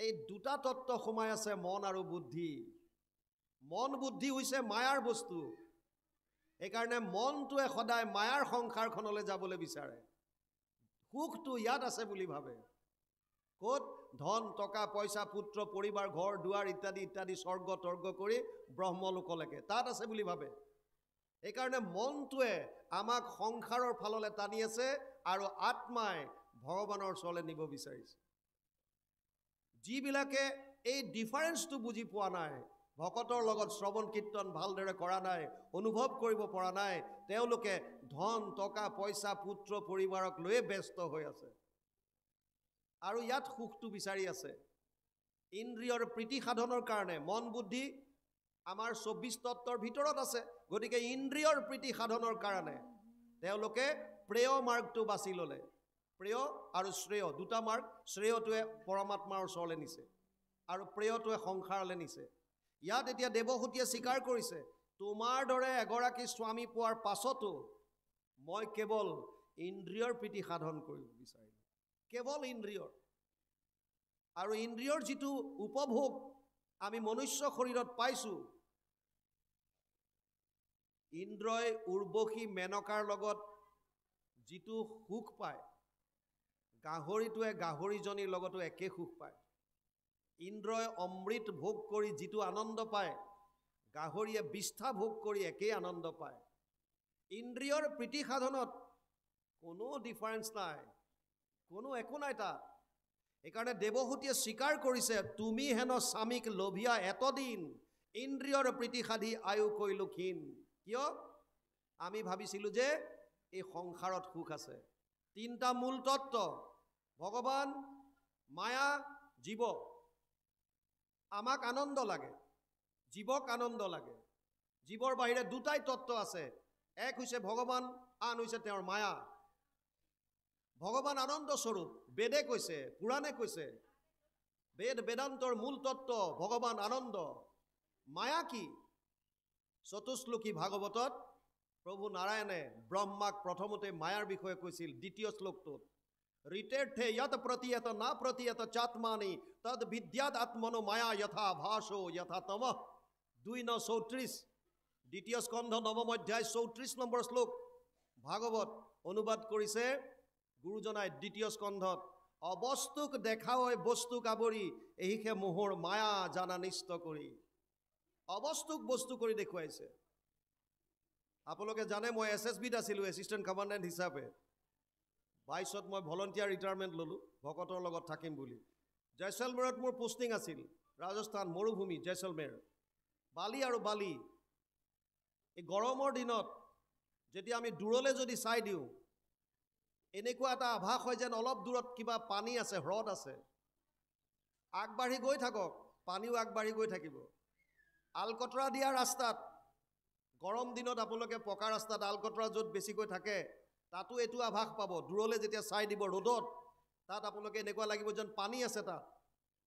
এই 2টা তত্ত্ব সোমাই আছে, মন আৰু বুদ্ধি। মন বুদ্ধি হৈছে মায়াৰ বস্তু। সেইকাৰণে মনটোৱে সদায় মায়াৰ সংসাৰখনলৈ যাবলৈ বিচাৰে। সুখটো ইয়াত আছে বুলি ভাবে। ক'ত? ধন, টকা, পইচা, পুত্ৰ, পৰিবাৰ, ঘৰ দুৱাৰ ইত্যাদি ইত্যাদি, স্বৰ্গ তৰ্গ কৰি ব্ৰহ্মলোকলৈকে তাত আছে বুলি ভাবে। সেইকাৰণে মনটোৱে আমাক সংসাৰৰ ফাললৈ টানি আছে আৰু আত্মাই ভগৱানৰ ওচৰলৈ নিব বিচাৰিছে। যিবিলাকে এই ডিফাৰেন্সটো বুজি পোৱা নাই, ভকতৰ লগত শ্ৰৱণ কীৰ্তন ভালদৰে কৰা নাই, অনুভৱ কৰিব পৰা নাই, তেওঁলোকে ধন, টকা, পইচা, পুত্ৰ, পৰিবাৰক লৈয়ে ব্যস্ত হৈ আছে আৰু ইয়াত সুখটো বিচাৰি আছে। ইন্দ্ৰিয়ৰ প্ৰীতি সাধনৰ কাৰণে মন বুদ্ধি আমাৰ 24 তত্ত্বৰ ভিতৰত আছে। গতিকে ইন্দ্ৰিয়ৰ প্ৰীতি সাধনৰ কাৰণে তেওঁলোকে প্ৰেয় মাৰ্গটো বাছি ল'লে। প্ৰেয় আৰু শ্ৰেয় 2টা মাৰ্গ। শ্ৰেয়টোৱে পৰমাত্মাৰ ওচৰলৈ নিছে আৰু প্ৰেয়টোৱে সংসাৰলৈ নিছে। ইয়াত এতিয়া দেৱহূতিয়ে স্বীকাৰ কৰিছে, তোমাৰ দৰে এগৰাকী স্বামী পোৱাৰ পাছতো মই কেৱল ইন্দ্ৰিয়ৰ প্ৰীতি সাধন কৰিব বিচাৰিলোঁ, কেৱল ইন্দ্ৰিয়ৰ। আৰু ইন্দ্ৰিয়ৰ যিটো উপভোগ আমি মনুষ্য শৰীৰত পাইছোঁ, ইন্দ্ৰই উৰ্বশী মেনকাৰ লগত যিটো সুখ পায়, গাহৰিটোৱে গাহৰিজনীৰ লগতো একে সুখ পায়। ইন্দ্ৰই অমৃত ভোগ কৰি যিটো আনন্দ পায়, গাহৰিয়ে বিষ্ঠা ভোগ কৰি একেই আনন্দ পায়। ইন্দ্ৰিয়ৰ প্ৰীতি সাধনত কোনো ডিফাৰেন্স নাই, একো নাই তাত। সেইকাৰণে দেৱহূতিয়ে স্বীকাৰ কৰিছে, তুমি হেন স্বামীক লোভিয়া এতদিন, ইন্দ্ৰিয়ৰ প্ৰীতি সাধি আয়ু কৰিলো ক্ষীণ। কিয়? আমি ভাবিছিলোঁ যে এই সংসাৰত সুখ আছে। 3টা মূল তত্ত্ব, ভগৱান, মায়া, জীৱ। আমাক আনন্দ লাগে, জীৱক আনন্দ লাগে। জীৱৰ বাহিৰে দুটাই তত্ত্ব আছে, এক হৈছে ভগৱান, আন হৈছে তেওঁৰ মায়া। ভগৱান আনন্দ স্বৰূপ, বেদে কৈছে, পুৰাণে কৈছে, বেদ বেদান্তৰ মূল তত্ত্ব ভগৱান আনন্দ। মায়া কি? চতুশ্লোকী ভাগৱতত প্ৰভু নাৰায়ণে ব্ৰহ্মাক প্ৰথমতে মায়াৰ বিষয়ে কৈছিল। দ্বিতীয় শ্লোকটোত ঋতেৰ্থে য়ত প্ৰতীয়ত না প্ৰতীয়ত চাত্মানি তদ বিদ্যাত আত্মনো মায়া যথা ভাসো যথা তমঃ। 2:34 দ্বিতীয় স্কন্ধ নৱম অধ্যায় 34 নম্বৰ শ্লোক ভাগৱত অনুবাদ কৰিছে গুৰুজনাই দ্বিতীয় স্কন্ধত। অবস্তুক দেখাওই বস্তুক আৱৰি এহিকে মোহৰ মায়া জানা নিষ্ট কৰি। অবস্তুক বস্তু কৰি দেখুৱাইছে। আপোনালোকে জানে মই SSBত আছিলোঁ, এছিষ্টেণ্ট কমাণ্ডেণ্ট হিচাপে। 22ত মই ভলণ্টিয়াৰ ৰিটায়াৰমেণ্ট ল'লোঁ ভকতৰ লগত থাকিম বুলি। জয়ছলমেৰত মোৰ পোষ্টিং আছিল, ৰাজস্থান মৰুভূমি জয়ছলমেৰ। বালি আৰু বালি। এই গৰমৰ দিনত যেতিয়া আমি দূৰলৈ যদি চাই দিওঁ, এনেকুৱা এটা আভাস হয় যেন অলপ দূৰত কিবা পানী আছে, হ্ৰদ আছে। আগবাঢ়ি গৈ থাকক, পানীও আগবাঢ়ি গৈ থাকিব। আলকতৰা দিয়া ৰাস্তাত, গৰম দিনত আপোনালোকে পকা ৰাস্তাত আলকতৰা য'ত বেছিকৈ থাকে তাতো এইটো আভাস পাব। দূৰলৈ যেতিয়া চাই দিব ৰ'দত, তাত আপোনালোকে এনেকুৱা লাগিব যেন পানী আছে তাত।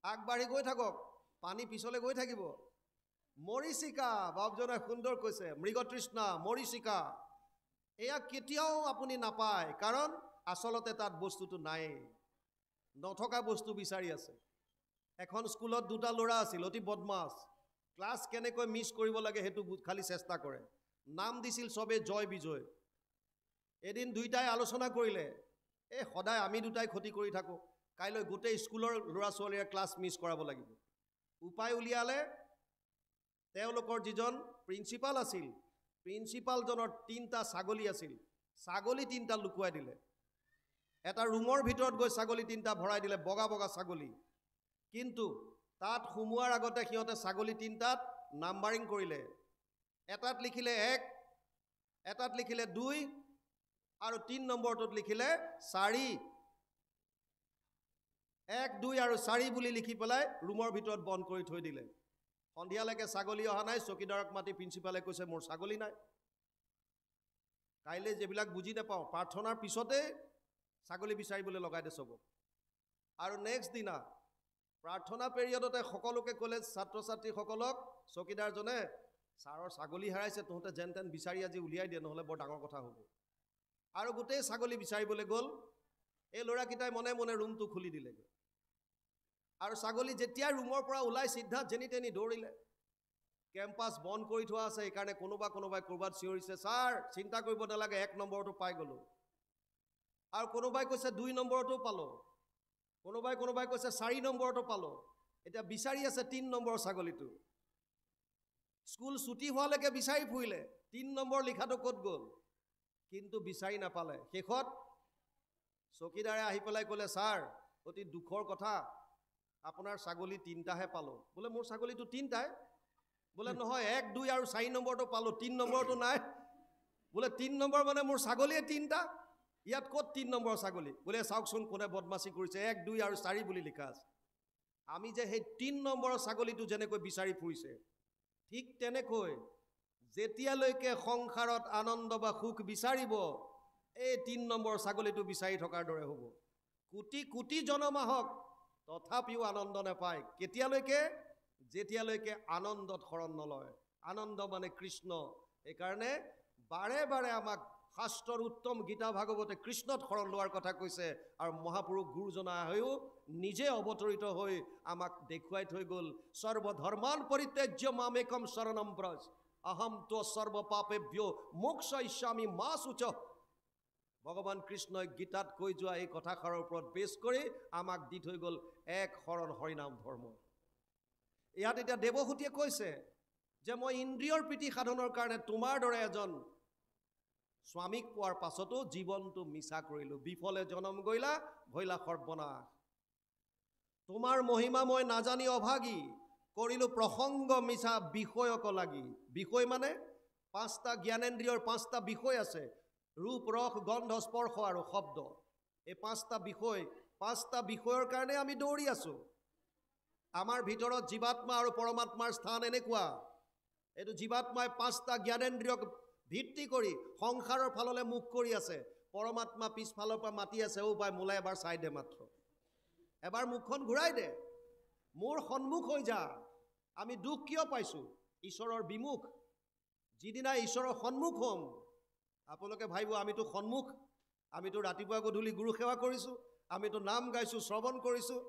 আগবাঢ়ি গৈ থাকক, পানী পিছলৈ গৈ থাকিব। মৰীচিকা, বাপজনাই সুন্দৰ কৈছে, মৃগতৃষ্ণা, মৰীচিকা, এয়া কেতিয়াও আপুনি নাপায়, কাৰণ আচলতে তাত বস্তুটো নায়েই। নথকা বস্তু বিচাৰি আছে। এখন স্কুলত দুটা ল'ৰা আছিল, অতি বদমাছ। ক্লাছ কেনেকৈ মিছ কৰিব লাগে সেইটো খালি চেষ্টা কৰে। নাম দিছিল চবেই জয় বিজয়। এদিন দুইটাই আলোচনা কৰিলে, সদায় আমি দুটাই ক্ষতি কৰি থাকোঁ, কাইলৈ গোটেই স্কুলৰ ল'ৰা ছোৱালীয়ে ক্লাছ মিছ কৰাব লাগিব। উপায় উলিয়ালে, তেওঁলোকৰ যিজন প্ৰিন্সিপাল আছিল, প্ৰিন্সিপালজনৰ 3টা ছাগলী আছিল, ছাগলী 3টা লুকুৱাই দিলে। এটা ৰুমৰ ভিতৰত গৈ ছাগলী 3টা ভৰাই দিলে, বগা বগা ছাগলী। কিন্তু তাত সোমোৱাৰ আগতে সিহঁতে ছাগলী 3টাত নাম্বাৰিং কৰিলে। এটাত লিখিলে 1, এটাত লিখিলে 2 আৰু 3 নম্বৰটোত লিখিলে 4। 1, 2 আৰু 4 বুলি লিখি পেলাই ৰুমৰ ভিতৰত বন্ধ কৰি থৈ দিলে। সন্ধিয়ালৈকে ছাগলী অহা নাই, চকীদাৰক মাতি প্ৰিন্সিপালে কৈছে মোৰ ছাগলী নাই। কাইলৈ যিবিলাক বুজি নাপাওঁ, প্ৰাৰ্থনাৰ পিছতে ছাগলী বিচাৰিবলৈ লগাই দে চবক। আৰু নেক্সট দিনা প্ৰাৰ্থনা পিৰিয়ডতে সকলোকে ক'লে, ছাত্ৰ ছাত্ৰীসকলক, চকীদাৰজনে ছাৰৰ ছাগলী হেৰাইছে, তহঁতে যেন তেন বিচাৰি আজি উলিয়াই দিয়ে, নহ'লে বৰ ডাঙৰ কথা হ'ব। আৰু গোটেই ছাগলী বিচাৰিবলৈ গ'ল। এই ল'ৰাকেইটাই মনে মনে ৰুমটো খুলি দিলেগৈ। আৰু ছাগলী যেতিয়াই ৰুমৰ পৰা ওলাই চিধা যেনি তেনি দৌৰিলে। কেম্পাছ বন্ধ কৰি থোৱা আছে, সেইকাৰণে কোনোবাই ক'ৰবাত চিঞৰিছে, ছাৰ চিন্তা কৰিব নালাগে, 1 নম্বৰটো পাই গ'লোঁ। আৰু কোনোবাই কৈছে 2 নম্বৰটো পালোঁ, কোনোবাই কৈছে 4 নম্বৰটো পালোঁ। এতিয়া বিচাৰি আছে 3 নম্বৰ ছাগলীটো। স্কুল ছুটি হোৱালৈকে বিচাৰি ফুৰিলে, 3 নম্বৰ লিখাটো ক'ত গ'ল, কিন্তু বিচাৰি নাপালে। শেষত চকীদাৰে আহি পেলাই ক'লে, ছাৰ অতি দুখৰ কথা, আপোনাৰ ছাগলী 3টাহে পালোঁ। বোলে মোৰ ছাগলীটো 3টাই? বোলে নহয়, 1, 2 আৰু 4 নম্বৰটো পালোঁ, 3 নম্বৰটো নাই। বোলে 3 নম্বৰ মানে মোৰ ছাগলীয়ে 3টা? ইয়াত ক'ত 3 নম্বৰ ছাগলী? বোলে চাওকচোন কোনে বদমাচি কৰিছে, 1, 2 আৰু 4 বুলি লিখা আছে। আমি যে সেই 3 নম্বৰৰ ছাগলীটো যেনেকৈ বিচাৰি ফুৰিছে, ঠিক তেনেকৈ যেতিয়ালৈকে সংসাৰত আনন্দ বা সুখ বিচাৰিব, এই 3 নম্বৰ ছাগলীটো বিচাৰি থকাৰ দৰে হ'ব। কোটি কোটি জনম আহক, তথাপিও আনন্দ নাপায়। কেতিয়ালৈকে? যেতিয়ালৈকে আনন্দত শৰণ নলয়। আনন্দ মানে কৃষ্ণ। সেইকাৰণে বাৰে বাৰে আমাক শাস্ত্ৰৰ উত্তম গীতা ভাগৱতে কৃষ্ণত শৰণ লোৱাৰ কথা কৈছে। আৰু মহাপুৰুষ গুৰুজনা হৈও নিজে অৱতৰিত হৈ আমাক দেখুৱাই থৈ গ'ল, সৰ্বধৰ্মান পৰিত্যাজ্য মামেকম শৰণম ব্ৰজ অহম ত্ব সৰ্ব পাপেভ্যো মোক্ষয়িষ্যামি মা শুচঃ। ভগৱান কৃষ্ণই গীতাত কৈ যোৱা এই কথাষাৰৰ ওপৰত বেছ কৰি আমাক দি থৈ গ'ল এক শৰণ হৰিনাম ধৰ্ম। ইয়াত এতিয়া দেৱহূতিয়ে কৈছে যে মই ইন্দ্ৰিয়ৰ প্ৰীতি সাধনৰ কাৰণে তোমাৰ দৰে এজন স্বামীক পোৱাৰ পাছতো জীৱনটো মিছা কৰিলোঁ, বিফলে জনম গইলা ভৈলা সৰ্বনাশ। তোমাৰ মহিমা মই নাজানি অভাগী, কৰিলোঁ প্ৰসংগ মিছা বিষয়ক লাগি। বিষয় মানে 5টা জ্ঞানেন্দ্ৰিয়ৰ 5টা বিষয় আছে, ৰূপ ৰস গন্ধ স্পৰ্শ আৰু শব্দ। এই 5টা বিষয়ৰ কাৰণে আমি দৌৰি আছোঁ। আমাৰ ভিতৰত জীৱাত্মা আৰু পৰমাত্মাৰ স্থান এনেকুৱা এইটো জীৱাত্মাই 5টা জ্ঞানেন্দ্ৰিয়ক ভিত্তি কৰি সংসাৰৰ ফাললৈ মুখ কৰি আছে পৰমাত্মা পিছফালৰ পৰা মাতি আছে ও ভাই মোলৈ এবাৰ চাই দে মাত্ৰ এবাৰ মুখখন ঘূৰাই দে মোৰ সন্মুখ হৈ যা আমি দুখ কিয় পাইছোঁ ঈশ্বৰৰ বিমুখ যিদিনা ঈশ্বৰৰ সন্মুখ হ'ম আপোনালোকে ভাবিব আমিতো সন্মুখ আমিতো ৰাতিপুৱা গধূলি গুৰু সেৱা কৰিছোঁ আমিতো নাম গাইছোঁ শ্ৰৱণ কৰিছোঁ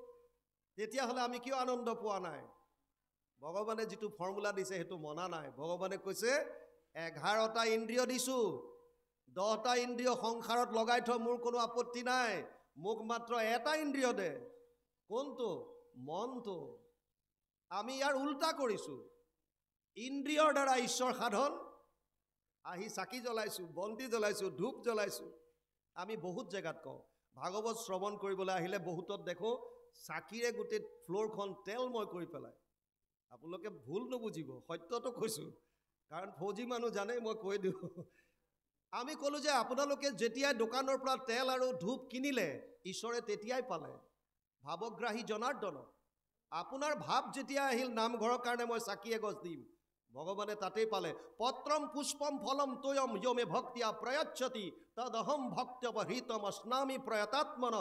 তেতিয়াহ'লে আমি কিয় আনন্দ পোৱা নাই ভগৱানে যিটো ফৰ্মুলা দিছে সেইটো মনা নাই ভগৱানে কৈছে 11টা ইন্দ্ৰিয় দিছোঁ 10টা ইন্দ্ৰিয় সংসাৰত লগাই থ মোৰ কোনো আপত্তি নাই মোক মাত্ৰ এটা ইন্দ্ৰিয় দে কোনটো মনটো আমি ইয়াৰ উল্টা কৰিছোঁ ইন্দ্ৰিয়ৰ দ্বাৰা ঈশ্বৰ সাধন আহি চাকি জ্বলাইছোঁ বন্তি জ্বলাইছোঁ ধূপ জ্বলাইছোঁ আমি বহুত জেগাত কওঁ ভাগৱত শ্ৰৱণ কৰিবলৈ আহিলে বহুতত দেখোঁ চাকিৰে গোটেই ফ্ল'ৰখন তেলময় কৰি পেলাই আপোনালোকে ভুল নুবুজিব সত্যটো কৈছোঁ কাৰণ ফৌজি মানুহ জানে মই কৈ দিওঁ আমি ক'লোঁ যে আপোনালোকে যেতিয়াই দোকানৰ পৰা তেল আৰু ধূপ কিনিলে ঈশ্বৰে তেতিয়াই পালে ভাৱগ্ৰাহী জনাৰ্দনক আপোনাৰ ভাৱ যেতিয়া আহিল নামঘৰৰ কাৰণে মই চাকি এগছ দিম ভগৱানে তাতেই পালে পত্ৰম পুষ্পম ফলম তয়ম য়মে ভক্তিয়া প্ৰয়চ্ছতি তদহম ভক্তবহৃতম স্নামি প্ৰয়তাত্মন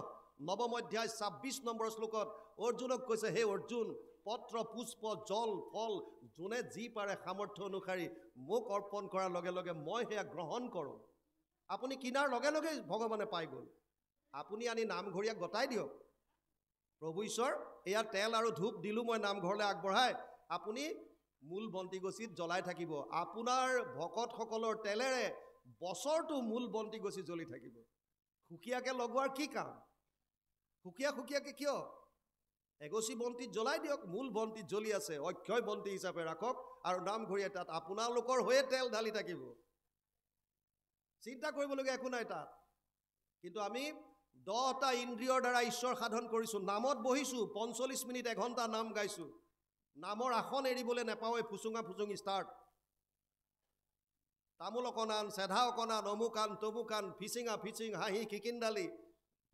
নৱম অধ্যায় 26 নম্বৰ শ্লোকত অৰ্জুনক কৈছে হে অৰ্জুন পত্ৰ পুষ্প জল ফল যোনে যি পাৰে সামৰ্থ্য অনুসাৰী মোক অৰ্পণ কৰাৰ লগে লগে মই সেয়া গ্ৰহণ কৰোঁ আপুনি কিনাৰ লগে লগে ভগৱানে পাই গ'ল আপুনি আনি নামঘৰীয়াক গতাই দিয়ক প্ৰভু ঈশ্বৰ এয়া তেল আৰু ধূপ দিলোঁ মই নামঘৰলৈ আগবঢ়াই আপুনি মূল বন্তি গছিত জ্বলাই থাকিব আপোনাৰ ভকতসকলৰ তেলেৰে বছৰটো মূল বন্তি গছি জ্বলি থাকিব সুকীয়াকৈ লগোৱাৰ কি কাম সুকীয়াকৈ কিয় এগছি বন্তিত জ্বলাই দিয়ক মূল বন্তিত জ্বলি আছে অক্ষয় বন্তি হিচাপে ৰাখক আৰু নামঘৰীয়া তাত আপোনালোকৰ হৈয়ে তেল ঢালি থাকিব চিন্তা কৰিবলগীয়া একো নাই তাত কিন্তু আমি 10টা ইন্দ্ৰিয়ৰ দ্বাৰা ঈশ্বৰ সাধন কৰিছোঁ নামত বহিছোঁ 45 মিনিট এঘণ্টা নাম গাইছোঁ নামৰ আসন এৰিবলৈ নাপাওঁ ফুচুঙা ফুচুঙি ষ্টাৰ্ট তামোল অকণান চেধা অকণান অমুকান তমুকান ফিচিঙা ফিচিং হাঁহি খিকিন্দালি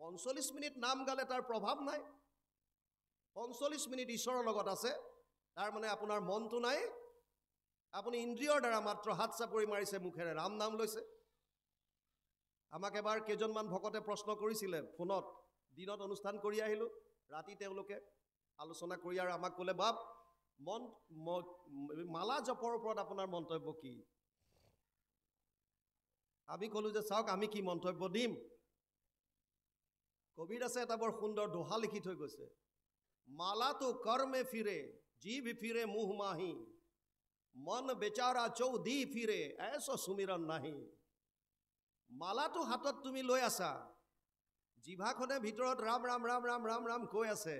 45 মিনিট নাম গালে তাৰ প্ৰভাৱ নাই 45 মিনিট ঈশ্বৰৰ লগত আছে তাৰ মানে আপোনাৰ মনটো নাই আপুনি ইন্দ্ৰিয়ৰ দ্বাৰা মাত্ৰ হাত চাপৰি মাৰিছে মুখেৰে ৰাম নাম লৈছে আমাক এবাৰ কেইজনমান ভকতে প্ৰশ্ন কৰিছিলে ফোনত দিনত অনুষ্ঠান কৰি আহিলোঁ ৰাতি তেওঁলোকে আলোচনা কৰি আৰু আমাক ক'লে বাপ মালা জপৰ ওপৰত আপোনাৰ মন্তব্য কি আমি ক'লোঁ যে চাওক আমি কি মন্তব্য দিম কবিৰ আছে এটা বৰ সুন্দৰ দোহা লিখি থৈ গৈছে মালা তো কৰ্মে ফিৰে জীৱ ফিৰে মুহ মাহি মন বেচাৰা চৌধি ফিৰে এছ সুমিৰণ নাহি মালাটো হাতত তুমি লৈ আছা জিভাখনে ভিতৰত ৰাম ৰাম ৰাম ৰাম ৰাম ৰাম কৈ আছে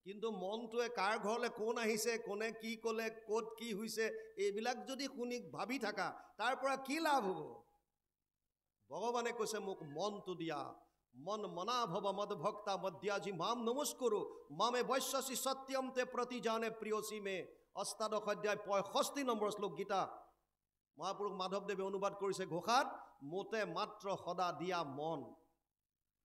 কিন্তু মনটোৱে কাৰ ঘৰলৈ কোন আহিছে কোনে কি ক'লে ক'ত কি হৈছে এইবিলাক যদি শুনি ভাবি থাকা তাৰ পৰা কি লাভ হ'ব ভগৱানে কৈছে মোক মনটো দিয়া মন মনা ভৱ মদ ভক্তা মধ্যাজি মাম নমস্কৰো মামে বৈশ্যসী সত্যম তে প্ৰতি জানে প্ৰিয়সী মে অষ্টাদশ অধ্যায় 65 নম্বৰ শ্লোক গীতা মহাপুৰুষ মাধৱদেৱে অনুবাদ কৰিছে ঘোষাত মোতে মাত্ৰ সদা দিয়া মন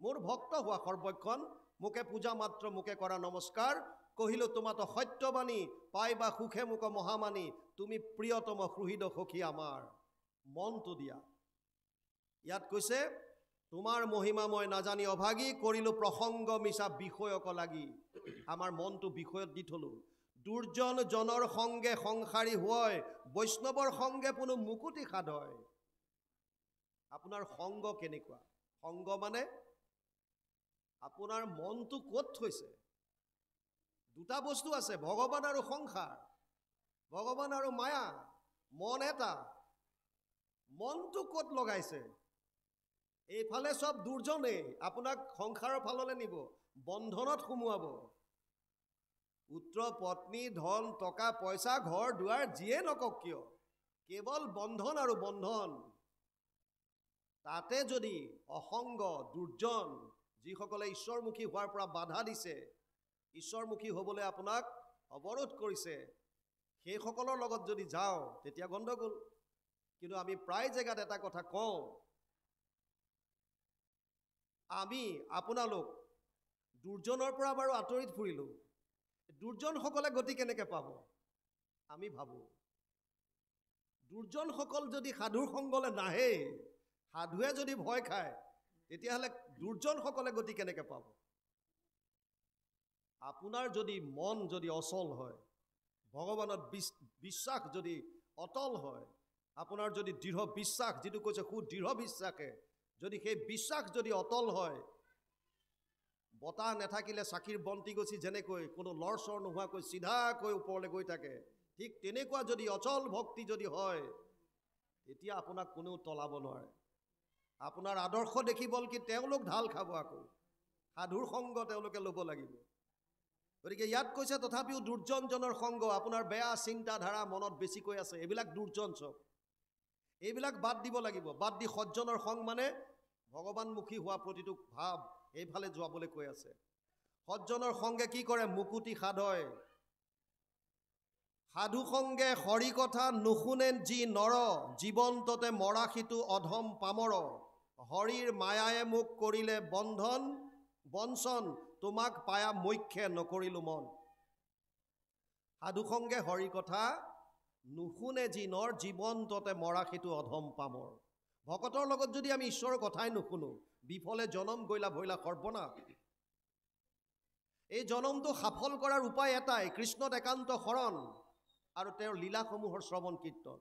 মোৰ ভক্ত হোৱা সৰ্বক্ষণ মোকে পূজা মাত্ৰ মোকে কৰা নমস্কাৰ কহিলো তোমাতো সত্যবাণী পাইবা সুখে মোক মহামানী তুমি প্ৰিয়তম সুহৃদ সখী আমাৰ মনটো দিয়া ইয়াত কৈছে তোমাৰ মহিমা মই নাজানি অভাগী কৰিলো প্ৰসংগ মিছা বিষয়ক লাগি আমাৰ মনটো বিষয়ত দি থলো দুৰ্জন জনৰ সংগে সংসাৰী হয় বৈষ্ণৱৰ সংগে কোনো মুকুতি সাধয় আপোনাৰ সংগ কেনেকুৱা সংগ মানে আপোনাৰ মনটো ক'ত থৈছে দুটা বস্তু আছে ভগৱান আৰু সংসাৰ ভগৱান আৰু মায়া মন এটা মনটো ক'ত লগাইছে এইফালে সব দুৰ্জনেই আপোনাক সংসাৰৰ ফাললৈ নিব বন্ধনত সুমুৱাব পুত্ৰ পত্নী ধন টকা পইচা ঘৰ দুৱাৰ যিয়ে নকক কিয় কেৱল বন্ধন আৰু বন্ধন তাতে যদি অসংগ দুৰ্জন যিসকলে ঈশ্বৰমুখী হোৱাৰ পৰা বাধা দিছে ঈশ্বৰমুখী হ'বলৈ আপোনাক অৱৰোধ কৰিছে সেইসকলৰ লগত যদি যাওঁ তেতিয়া গণ্ডগোল কিন্তু আমি প্ৰায় জেগাত এটা কথা কওঁ আমি আপোনালোক দুৰ্জনৰ পৰা বাৰু আঁতৰি ফুৰিলোঁ দুৰ্জনসকলে গতি কেনেকৈ পাব? আমি ভাবোঁ দুৰ্জনসকল যদি সাধুৰ সংগলৈ নাহে, সাধুৱে যদি ভয় খায়, তেতিয়াহ'লে দুৰ্জনসকলে গতি কেনেকৈ পাব? আপোনাৰ যদি মন যদি অচল হয়, ভগৱানত বিশ্বাস যদি অটল হয়, আপোনাৰ যদি দৃঢ় বিশ্বাস, যিটো কৈছে সুদৃঢ় বিশ্বাসে, যদি সেই বিশ্বাস যদি অটল হয়, বতাহ নাথাকিলে চাকিৰ বন্তি গছি যেনেকৈ কোনো লৰচৰ নোহোৱাকৈ চিধাকৈ ওপৰলৈ গৈ থাকে, ঠিক তেনেকুৱা যদি অচল ভক্তি যদি হয়, তেতিয়া আপোনাক কোনেও তলাব নোৱাৰে। আপোনাৰ আদৰ্শ দেখি বল কি তেওঁলোক ঢাল খাব, আকৌ সাধুৰ সংগ তেওঁলোকে ল'ব লাগিব। গতিকে ইয়াত কৈছে তথাপিও দুৰ্জনজনৰ সংগ, আপোনাৰ বেয়া চিন্তাধাৰা মনত বেছিকৈ আছে, এইবিলাক দুৰ্জন চব, এইবিলাক বাদ দিব লাগিব। বাদ দি সজ্জনৰ সংগ মানে ভগৱানমুখী হোৱা প্ৰতিটো ভাৱ, এইফালে যোৱাবলৈ কৈ আছে। সজ্জনৰ সংগে কি কৰে? মুকুতি সাধয়। সাধু সংগে হৰি কথা নুশুনে যি নৰ, জীৱন্ততে মৰাশিটো অধম পামৰ। হৰিৰ মায়ায়ে মোক কৰিলে বন্ধন বঞ্চন, তোমাক পায়া মৈক্ষে নকৰিলো মন। সাধু সংগে হৰি কথা নুশুনে যি নৰ, জীৱন্ততে মৰাশিটো অধম পামৰ। ভকতৰ লগত যদি আমি ঈশ্বৰৰ কথাই নুশুনো, বিফলে জনম গৈলা ভৈলা সৰ্বনাশ। এই জনমটো সফল কৰাৰ উপায় এটাই, কৃষ্ণত একান্ত শৰণ আৰু তেওঁৰ লীলাসমূহৰ শ্ৰৱণ কীৰ্তন।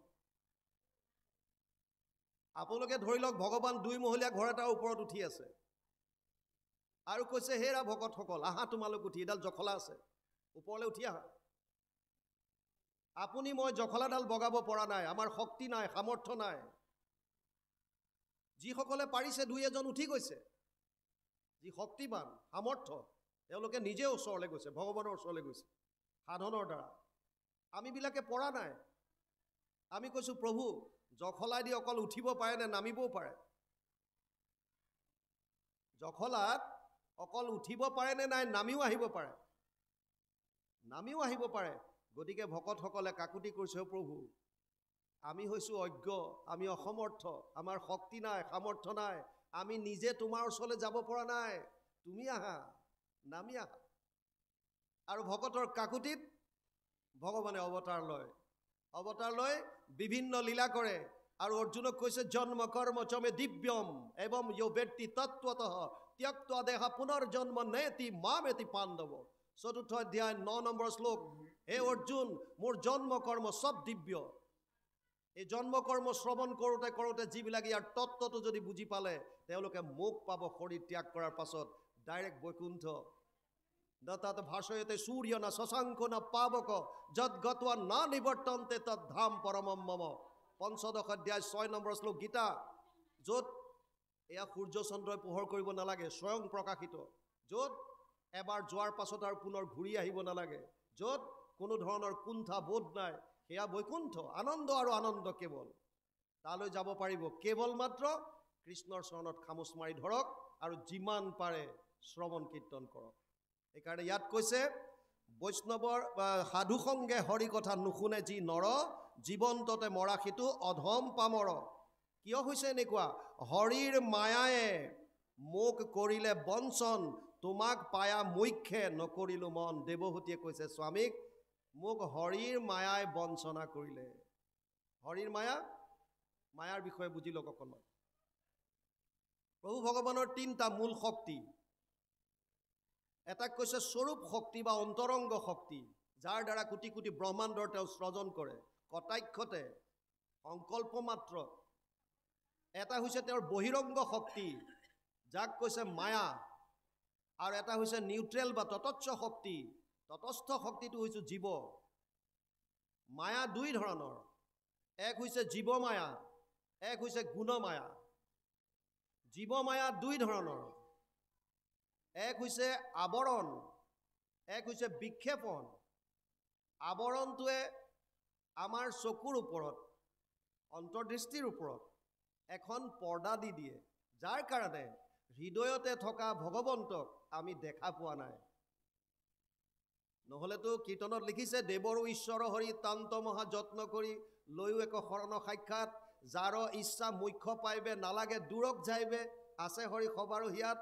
আপোনালোকে ধৰি লওক ভগৱান 2 মহলীয়া ঘৰ এটাৰ ওপৰত উঠি আছে আৰু কৈছে, হেৰা ভকতসকল, আহা তোমালোক উঠি, এডাল জখলা আছে, ওপৰলৈ উঠি আহা। আপুনি মই জখলাডাল বগাব পৰা নাই, আমাৰ শক্তি নাই, সামৰ্থ্য নাই। যিসকলে পাৰিছে 2-1 উঠি গৈছে, যি শক্তিবান সামৰ্থ্য, তেওঁলোকে নিজে ওচৰলৈ গৈছে, ভগৱানৰ ওচৰলৈ গৈছে সাধনৰ দ্বাৰা। আমিবিলাকে পৰা নাই। আমি কৈছোঁ, প্ৰভু জখলাই দি অকল উঠিব পাৰে নে নামিবও পাৰে? জখলাত অকল উঠিব পাৰে নে নাই, নামিও আহিব পাৰে? নামিও আহিব পাৰে। গতিকে ভকতসকলে কাকুতি কৰিছে, প্ৰভু আমি হৈছোঁ অজ্ঞ, আমি অসমৰ্থ, আমাৰ শক্তি নাই, সামৰ্থ্য নাই, আমি নিজে তোমাৰ ওচৰলৈ যাব পৰা নাই, তুমি আহা, নামি আহা। আৰু ভকতৰ কাকুতিত ভগৱানে অৱতাৰ লৈ বিভিন্ন লীলা কৰে। আৰু অৰ্জুনক কৈছে, জন্ম কৰ্ম চমে দিব্যম এবং য়ো ব্যক্তি তত্ত্বতঃ ত্যক্ত্বা দেহা পুনৰ্জন্ম নেতি মামেতি পাণ্ডৱ। 4th অধ্যায় 9 নম্বৰ শ্লোক। হে অৰ্জুন, মোৰ জন্ম কৰ্ম চব দিব্য। এই জন্ম কৰ্ম শ্ৰৱণ কৰোঁতে কৰোঁতে যিবিলাক ইয়াৰ তত্ত্বটো যদি বুজি পালে, তেওঁলোকে মোক পাব শৰীৰ ত্যাগ কৰাৰ পাছত ডাইৰেক্ট বৈকুণ্ঠ। তাত ভাষয়তে সূৰ্য না শশাঙ্ক না পাবক, যদ গত্বা না নিবৰ্তন্তে তদ ধাম পৰমম মম। 15th অধ্যায় 6 নম্বৰ শ্লোক গীতা। য'ত এয়া সূৰ্য চন্দ্ৰই পোহৰ কৰিব নালাগে, স্বয়ং প্ৰকাশিত। য'ত এবাৰ যোৱাৰ পাছত আৰু পুনৰ ঘূৰি আহিব নালাগে, য'ত কোনো ধৰণৰ কুণ্ঠা বোধ নাই, সেয়া বৈকুণ্ঠ, আনন্দ আৰু আনন্দ কেৱল। তালৈ যাব পাৰিব কেৱল মাত্ৰ কৃষ্ণৰ চৰণত খামোচ মাৰি ধৰক আৰু যিমান পাৰে শ্ৰৱণ কীৰ্তন কৰক। সেইকাৰণে ইয়াত কৈছে, বৈষ্ণৱৰ সাধু সংগে হৰি কথা নুশুনে যি নৰ, জীৱন্ততে মৰাশিটো অধম পামৰ। কিয় হৈছে এনেকুৱা? হৰিৰ মায়ায়ে মোক কৰিলে বঞ্চন, তোমাক পায়া মৈক্ষে নকৰিলো মন। দেৱহূতিয়ে কৈছে স্বামীক, মোক হৰিৰ মায়াই বঞ্চনা কৰিলে। হৰিৰ মায়াৰ বিষয়ে বুজি লওক অকণমান। প্ৰভু ভগৱানৰ 3টা মূল শক্তি। এটাক কৈছে স্বৰূপ শক্তি বা অন্তৰংগ শক্তি, যাৰ দ্বাৰা কোটি কোটি ব্ৰহ্মাণ্ডৰ তেওঁ সৃজন কৰে কটাক্ষতে, সংকল্প মাত্ৰ। এটা হৈছে তেওঁৰ বহিৰংগ শক্তি, যাক কৈছে মায়া। আৰু এটা হৈছে নিউট্ৰেল বা তটচ্ছ শক্তি। তটস্থ শক্তিটো হৈছে জীৱ। মায়া 2 ধৰণৰ, এক হৈছে জীৱ মায়া, এক হৈছে গুণমায়া। জীৱ মায়া 2 ধৰণৰ, এক হৈছে আৱৰণ, এক হৈছে বিক্ষেপণ। আৱৰণটোৱে আমাৰ চকুৰ ওপৰত, অন্তৰ্দৃষ্টিৰ ওপৰত এখন পৰ্দা দি দিয়ে, যাৰ কাৰণে হৃদয়তে থকা ভগৱন্তক আমি দেখা পোৱা নাই। নহ'লেতো কীৰ্তনত লিখিছে, দেৱৰো ঈশ্বৰ হৰি তান্ত মহা যত্ন কৰি লৈও এক শৰণ সাক্ষাৎ, যাৰ ইচ্ছা মুখ্য পাইবে নালাগে দূৰক যাইবে, আছে হৰি সবাৰো হিয়াত।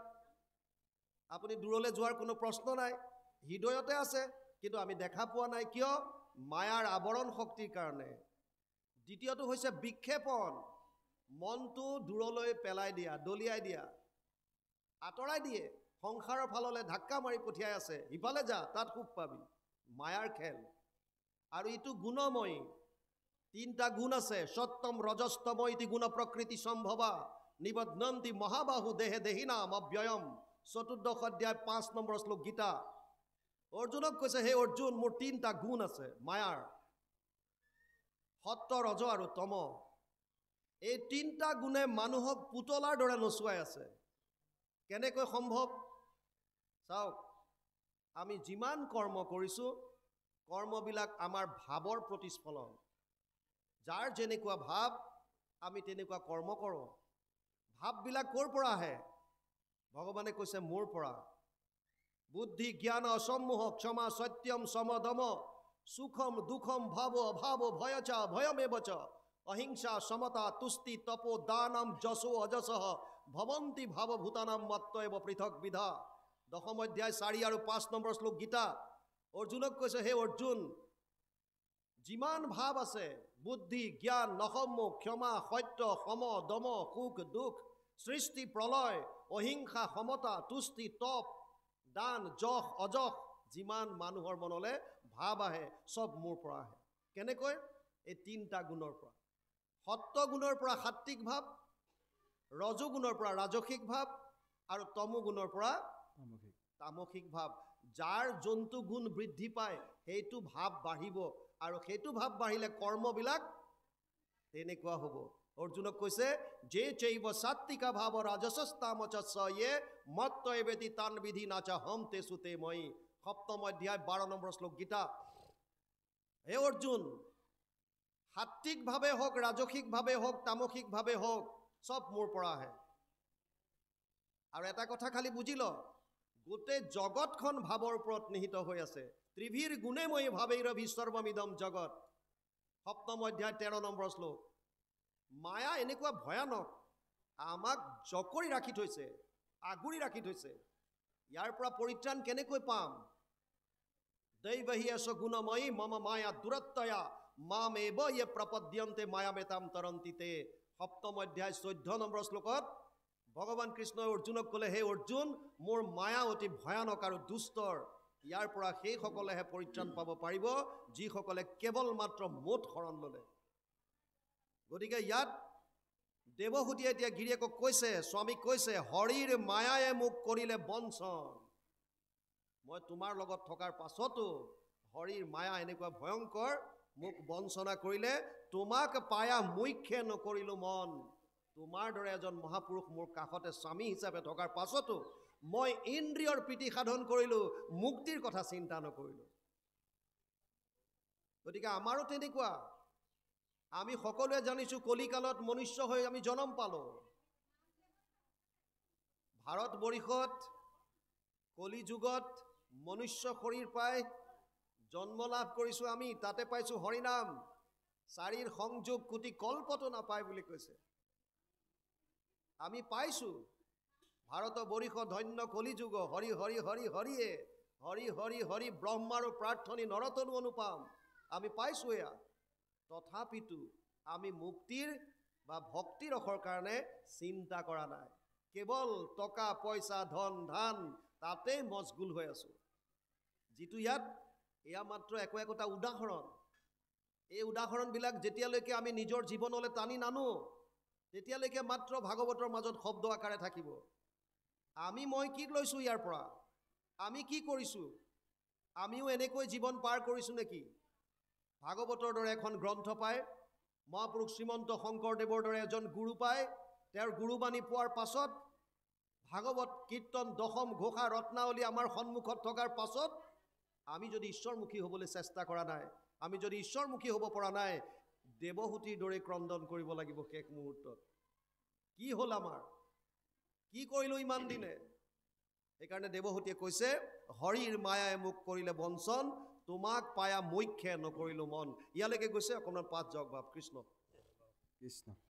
আপুনি দূৰলৈ যোৱাৰ কোনো প্ৰশ্ন নাই, হৃদয়তে আছে। কিন্তু আমি দেখা পোৱা নাই কিয়? মায়াৰ আৱৰণ শক্তিৰ কাৰণে। দ্বিতীয়টো হৈছে বিক্ষেপণ, মনটো দূৰলৈ পেলাই দিয়া, দলিয়াই দিয়া, আঁতৰাই দিয়ে, সংসাৰৰ ফাললৈ ধাক্কা মাৰি পঠিয়াই আছে, ইফালে যা, তাত সুখ পাবি। মায়াৰ খেল। আৰু ইটো গুণময়ী, 3টা গুণ আছে। সত্যম ৰজস্তম ইতি গুণ প্ৰকৃতি সম্ভৱা নিবধ্নন্তি মহাবাহু দেহে দেহিনাম অব্যয়ম। 14 অধ্যায় 5 নম্বৰ শ্লোক গীতা। অৰ্জুনক কৈছে, হে অৰ্জুন, মোৰ 3টা গুণ আছে মায়াৰ, সত্য, ৰজ আৰু তম। এই 3টা গুণে মানুহক পুতলাৰ দৰে নচুৱাই আছে। কেনেকৈ সম্ভৱ? চাওক, আমি যিমান কৰ্ম কৰিছোঁ, কৰ্মবিলাক আমাৰ ভাৱৰ প্ৰতিস্ফলন। যাৰ যেনেকুৱা ভাৱ, আমি তেনেকুৱা কৰ্ম কৰোঁ। ভাৱবিলাক ক'ৰ পৰা আহে? ভগৱানে কৈছে মোৰ পৰা। বুদ্ধি, জ্ঞান, অসম্মোহ, ক্ষমা, সত্যম, সমদম, সুখম, দুখম, ভাৱ, অভাৱ, ভয়চা, ভয়মেবচ, অহিংসা, সমতা, তুষ্টি, তপো, দানম, যশো, অযশঃ, ভবন্তি ভাৱভূতানাম মত্তএব পৃথক বিধা। 10 অধ্যায় 4 আৰু 5 নম্বৰ শ্লোক গীতা। অৰ্জুনক কৈছে, হে অৰ্জুন, যিমান ভাৱ আছে, বুদ্ধি, জ্ঞান, অসম্মোহ, ক্ষমা, সত্য, সম, দম, সুখ, দুখ, সৃষ্টি, প্ৰলয়, অহিংসা, সমতা, তুষ্টি, তপ, দান, যশ, অযশ, যিমান মানুহৰ মনলৈ ভাৱ আহে, চব মোৰ পৰা আহে। কেনেকৈ? এই 3টা গুণৰ পৰা। সত্য গুণৰ পৰা সাত্বিক ভাৱ, ৰজু গুণৰ পৰা ৰাজসিক ভাৱ, আৰু তমো গুণৰ পৰা তামসিক ভাৱ। যাৰ যোনটো গুণ বৃদ্ধি পায়, সেইটো ভাৱ বাঢ়িব, আৰু সেইটো ভাৱ বাঢ়িলে কৰ্মবিলাক তেনেকুৱা হ'ব। অৰ্জুনক কৈছে, যে চৈব সাত্বিকা ভাৱ ৰাজসস্তামচস্য ইয়ে মত্তএবেতি তান বিধি নাচা হম তেসু তে ময়ি। 7ম অধ্যায় 12 নম্বৰ শ্লোক গীতা। হে অৰ্জুন, সাত্বিকভাৱে হওক, ৰাজসিকভাৱে হওক, তামসিকভাৱে হওক, চব মোৰ পৰা আহে। আৰু এটা কথা খালি বুজি ল, গোটেই জগতখন ভাৱৰ ওপৰত নিহিত হৈ আছে। ত্ৰিভীৰ গুণে মই ভাৱেৰভি সৰ্বমিদম জগত। 7ম অধ্যায় 13 নম্বৰ শ্লোক। মায়া এনেকুৱা ভয়ানক, আমাক জকৰি ৰাখি থৈছে, আগুৰি ৰাখি থৈছে। ইয়াৰ পৰা পৰিত্ৰাণ কেনেকৈ পাম? দৈবহি এষ গুণময়ী মম মায়া দুৰত্তয়া মামেব ইয়ে প্ৰপদ্যন্তে মায়ামেতাম তৰন্তিতে। 7ম অধ্যায় 14 নম্বৰ শ্লোকত ভগৱান কৃষ্ণই অৰ্জুনক ক'লে, হে অৰ্জুন, মোৰ মায়া অতি ভয়ানক আৰু দুষ্টৰ। ইয়াৰ পৰা সেইসকলেহে পৰিত্ৰাণ পাব পাৰিব, যিসকলে কেৱল মাত্ৰ মোত শৰণ ল'লে। গতিকে ইয়াত দেৱহূতিয়ে এতিয়া গিৰিয়েকক কৈছে, স্বামীক কৈছে, হৰিৰ মায়ায়ে মোক কৰিলে বঞ্চন। মই তোমাৰ লগত থকাৰ পাছতো হৰিৰ মায়া এনেকুৱা ভয়ংকৰ, মোক বঞ্চনা কৰিলে। তোমাক পায়া মুখ্যে নকৰিলো মন। তোমাৰ দৰে এজন মহাপুৰুষ মোৰ কাষতে স্বামী হিচাপে থকাৰ পাছতো মই ইন্দ্ৰিয়ৰ প্ৰীতি সাধন কৰিলোঁ, মুক্তিৰ কথা চিন্তা নকৰিলোঁ। গতিকে আমাৰো তেনেকুৱা। আমি সকলোৱে জানিছোঁ কলিকালত মনুষ্য হৈ আমি জন্ম পালোঁ। ভাৰতবৰ্ষত কলি যুগত মনুষ্য শৰীৰ পাই জন্ম লাভ কৰিছোঁ আমি। তাতে পাইছোঁ হৰিনাম, 4 সংযোগ কোটি কল্পতো নাপায় বুলি কৈছে। আমি পাইছোঁ ভাৰতবৰ্ষ ধন্য কলিযুগ, হৰি হৰি হৰি হৰিয়ে, হৰি হৰি হৰি ব্ৰহ্মাৰো প্ৰাৰ্থনী নৰতনু অনুপাম। আমি পাইছোঁ এয়া। তথাপিতো আমি মুক্তিৰ বা ভক্তি ৰসৰ কাৰণে চিন্তা কৰা নাই। কেৱল টকা পইচা, ধন ধান, তাতেই মছগুল হৈ আছোঁ। যিটো ইয়াত, এয়া মাত্ৰ একোটা উদাহৰণ। এই উদাহৰণবিলাক যেতিয়ালৈকে আমি নিজৰ জীৱনলৈ টানি নানো, তেতিয়ালৈকে মাত্ৰ ভাগৱতৰ মাজত শব্দ আকাৰে থাকিব। মই কি লৈছোঁ ইয়াৰ পৰা? আমি কি কৰিছোঁ? আমিও এনেকৈ জীৱন পাৰ কৰিছোঁ নেকি? ভাগৱতৰ দৰে এখন গ্ৰন্থ পায়, মহাপুৰুষ শ্ৰীমন্ত শংকৰদেৱৰ দৰে এজন গুৰু পায়, তেওঁৰ গুৰুবাণী পোৱাৰ পাছত, ভাগৱত কীৰ্তন দশম ঘোষা ৰত্নাৱলী আমাৰ সন্মুখত থকাৰ পাছত আমি যদি ঈশ্বৰমুখী হ'বলৈ চেষ্টা কৰা নাই, আমি যদি ঈশ্বৰমুখী হ'ব পৰা নাই, দেৱহূতিৰ দৰে ক্ৰন্দন কৰিব লাগিব শেষ মুহূৰ্তত। কি হ'ল আমাৰ? কি কৰিলোঁ ইমান দিনে? সেইকাৰণে দেৱহূতিয়ে কৈছে, হৰিৰ মায়াই মোক কৰিলে বঞ্চন, তোমাক পায়া মুখ্যে নকৰিলোঁ মন। ইয়ালৈকে গৈছে। অকণমান পাঠ যাওক বাপ। কৃষ্ণ কৃষ্ণ।